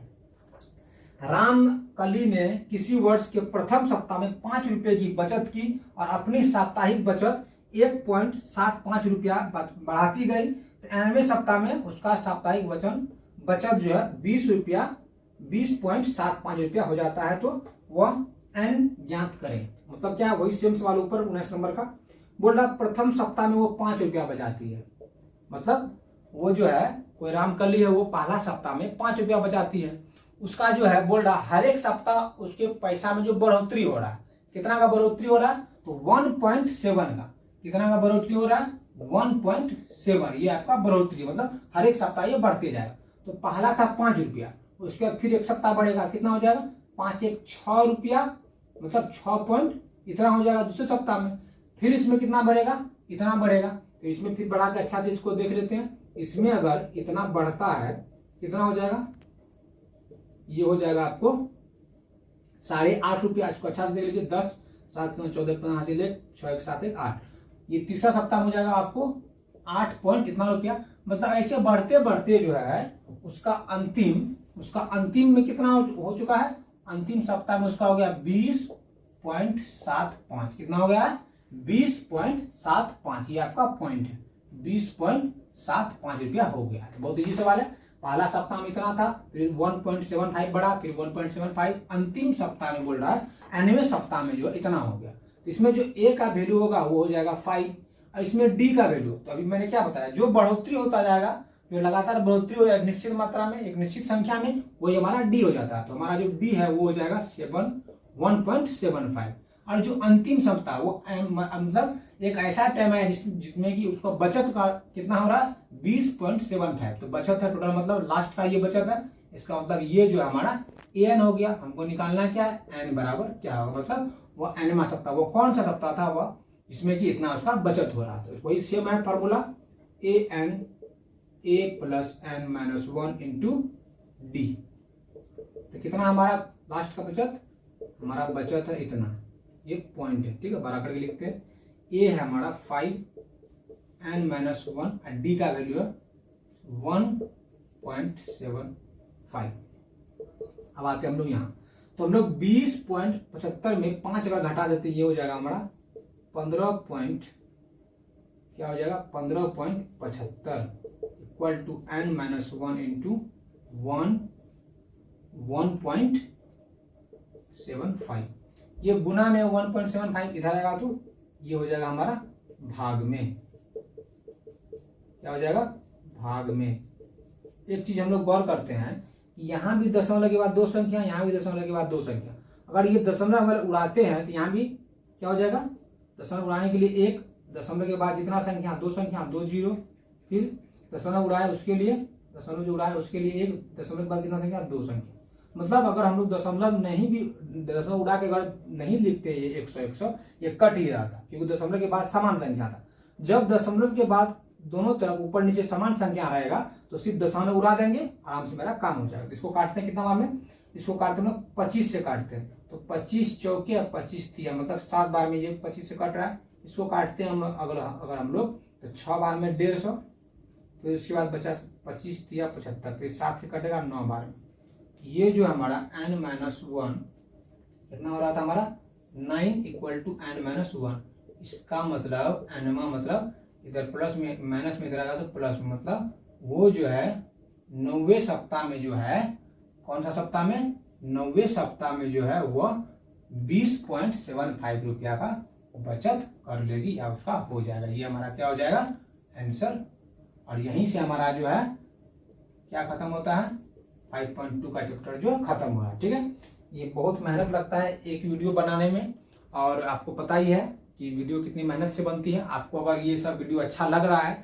रामकली ने किसी वर्ष के प्रथम सप्ताह में 5 रुपए की बचत की और अपनी साप्ताहिक बचत 1.75 रुपया बढ़ाती गई। तो 9वें सप्ताह में उसका साप्ताहिक बचत जो है 20.75 रुपया हो जाता है। तो वह एन ज्ञात करें। मतलब क्या, वही सेम सवाल ऊपर 19 नंबर का बोल रहा प्रथम सप्ताह में वो 5 रुपया बचाती है। मतलब वो जो है कोई रामकली है, वो पहला सप्ताह में 5 रुपया बचाती है। उसका जो है बोल रहा हर एक सप्ताह उसके पैसा में जो बढ़ोतरी हो रहा है, कितना का बढ़ोतरी हो रहा है, तो 1.7 का। कितना का बढ़ोतरी हो रहा है, 1.7। ये आपका बढ़ोतरी, मतलब हर एक सप्ताह ये बढ़ते जाएगा। तो पहला था 5 रुपया, उसके बाद फिर एक सप्ताह बढ़ेगा, कितना हो जाएगा, 5 एक 6 रुपया, मतलब 6 पॉइंट इतना हो जाएगा दूसरे सप्ताह में। फिर इसमें कितना बढ़ेगा, इतना बढ़ेगा। तो इसमें फिर बढ़ा के अच्छा से इसको देख लेते हैं। इसमें अगर इतना बढ़ता है कितना हो जाएगा, ये हो जाएगा आपको 8.5 रुपया। इसको अच्छा से देख लीजिए, 10 7 9 14 15 से ले 6 1 7 1 8। ये तीसरा सप्ताह हो जाएगा आपको 8 पॉइंट इतना रुपया। मतलब ऐसे बढ़ते बढ़ते जो है उसका अंतिम में कितना हो चुका है, अंतिम सप्ताह में उसका हो गया 20.75। कितना हो गया, 20.75। ये आपका पॉइंट है, 20.75 रुपया हो गया। बहुत इजी सवाल है। पहला सप्ताह में इतना था, फिर 1.75 बढ़ा, फिर 1.75। अंतिम सप्ताह में बोल रहा है 9वें सप्ताह में जो इतना हो गया। तो इसमें जो ए का वैल्यू होगा वो हो जाएगा 5 और इसमें डी का वैल्यू, तो अभी मैंने क्या बताया, जो बढ़ोतरी होता जाएगा जो लगातार बढ़ोतरी हो एक निश्चित मात्रा में, एक निश्चित संख्या में, वही हमारा डी हो जाता है। तो हमारा जो डी है वो हो जाएगा 1.75। और जो अंतिम सप्ताह वो मतलब एक ऐसा टाइम है जिसमें कि उसका बचत का कितना हो रहा है 20.75। तो बचत है टोटल, मतलब लास्ट का ये बचत है, इसका मतलब ये जो है हमारा एन हो गया। हमको निकालना क्या है, एन बराबर क्या होगा, मतलब वो एनवा सप्ताह, वो कौन सा सप्ताह था वह जिसमें कि इतना उसका बचत हो रहा था। वही सेम है formula, a plus n minus 1 into d. तो कितना हमारा लास्ट का बचत, हमारा बचत है इतना, ये पॉइंट है, ठीक है, बड़ा करके लिखते हैं। ए है हमारा 5 एन माइनस 1 और डी का वैल्यू है 1.75। अब आते हैं हम लोग यहाँ, तो हम लोग 20.75 में 5 अगर घटा देते ये हो जाएगा हमारा 15.75 equal to n minus 1 into 1.75। ये गुना में 1.75 इधर आएगा तो ये हो जाएगा हमारा भाग में, क्या हो जाएगा भाग में। एक चीज हम लोग गौर करते हैं कि यहाँ भी दशमलव के बाद दो संख्या, यहाँ भी दशमलव के बाद दो संख्या, अगर ये दशमलव अगर उड़ाते हैं तो यहाँ भी क्या हो जाएगा, दशमलव उड़ाने के लिए एक, दशमलव के बाद जितना संख्या दो संख्या, 2 जीरो, फिर दशमलव उड़ाए उसके लिए, दशमलव जो उड़ाए उसके लिए एक, दशमलव के बाद कितना संख्या 2 संख्या। मतलब अगर हम लोग दशमलव नहीं भी, दशमलव उड़ा के अगर नहीं लिखते ये 100 ये कट ही रहा था, क्योंकि दशमलव के बाद समान संख्या था। जब दशमलव के बाद दोनों तरफ ऊपर नीचे समान संख्या रहेगा तो सिर्फ दशमलव उड़ा देंगे, आराम से मेरा काम हो जाएगा। इसको काटते हैं कितना बार में, इसको काटते हैं 25 से काटते हैं, तो 25 चौके 25 तिया, मतलब 7 बार में ये 25 से कट रहा है। इसको काटते हैं हम अगर हम लोग तो 6 बार में 150, फिर उसके बाद 25 तिया 75, फिर 7 से कटेगा 9 बार में। ये जो हमारा n माइनस 1 कितना हो रहा था हमारा 9 इक्वल टू n माइनस 1। इसका मतलब एनवा मतलब इधर प्लस में माइनस में इधर आएगा तो प्लस में, मतलब वो जो है 90वें सप्ताह में जो है, कौन सा सप्ताह में, 90वें सप्ताह में जो है वह 20.75 रुपया का बचत कर लेगी या उसका हो जाएगा। ये हमारा क्या हो जाएगा आंसर। और यहीं से हमारा जो है क्या खत्म होता है, 5.2 का चैप्टर जो खत्म हो रहा है। ठीक है, ये बहुत मेहनत लगता है एक वीडियो बनाने में, और आपको पता ही है कि वीडियो कितनी मेहनत से बनती है। आपको अगर ये सब वीडियो अच्छा लग रहा है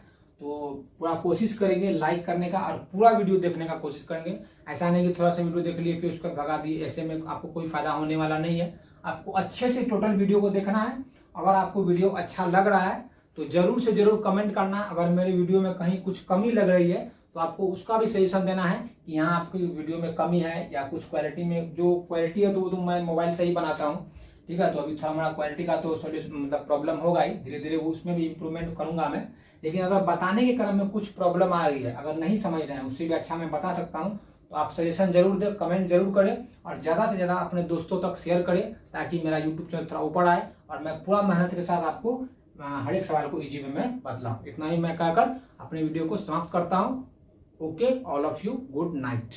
तो पूरा कोशिश करेंगे लाइक करने का और पूरा वीडियो देखने का कोशिश करेंगे। ऐसा नहीं कि थोड़ा सा वीडियो देख लिए फिर उसका भगा दिए, ऐसे में आपको कोई फायदा होने वाला नहीं है। आपको अच्छे से टोटल वीडियो को देखना है। अगर आपको वीडियो अच्छा लग रहा है तो जरूर से जरूर कमेंट करना। अगर मेरी वीडियो में कहीं कुछ कमी लग रही है तो आपको उसका भी सजेशन देना है कि यहाँ आपकी वीडियो में कमी है या कुछ क्वालिटी में, जो क्वालिटी है तो वो तो मैं मोबाइल से ही बनाता हूँ। ठीक है, तो अभी थोड़ा हमारा क्वालिटी का तो सोल्यूशन मतलब प्रॉब्लम होगा ही, धीरे धीरे वो उसमें भी इम्प्रूवमेंट करूंगा मैं। लेकिन अगर बताने के क्रम में कुछ प्रॉब्लम आ रही है, अगर नहीं समझ रहे हैं, उससे भी अच्छा मैं बता सकता हूँ, तो आप सजेशन जरूर दें, कमेंट जरूर करें और ज़्यादा से ज़्यादा अपने दोस्तों तक शेयर करें ताकि मेरा यूट्यूब चैनल थोड़ा ऊपर आए और मैं पूरा मेहनत के साथ आपको हर एक सवाल को इजी वे में बतलाऊँ। इतना ही मैं कहकर अपने वीडियो को समाप्त करता हूँ। Okay, all of you, good night.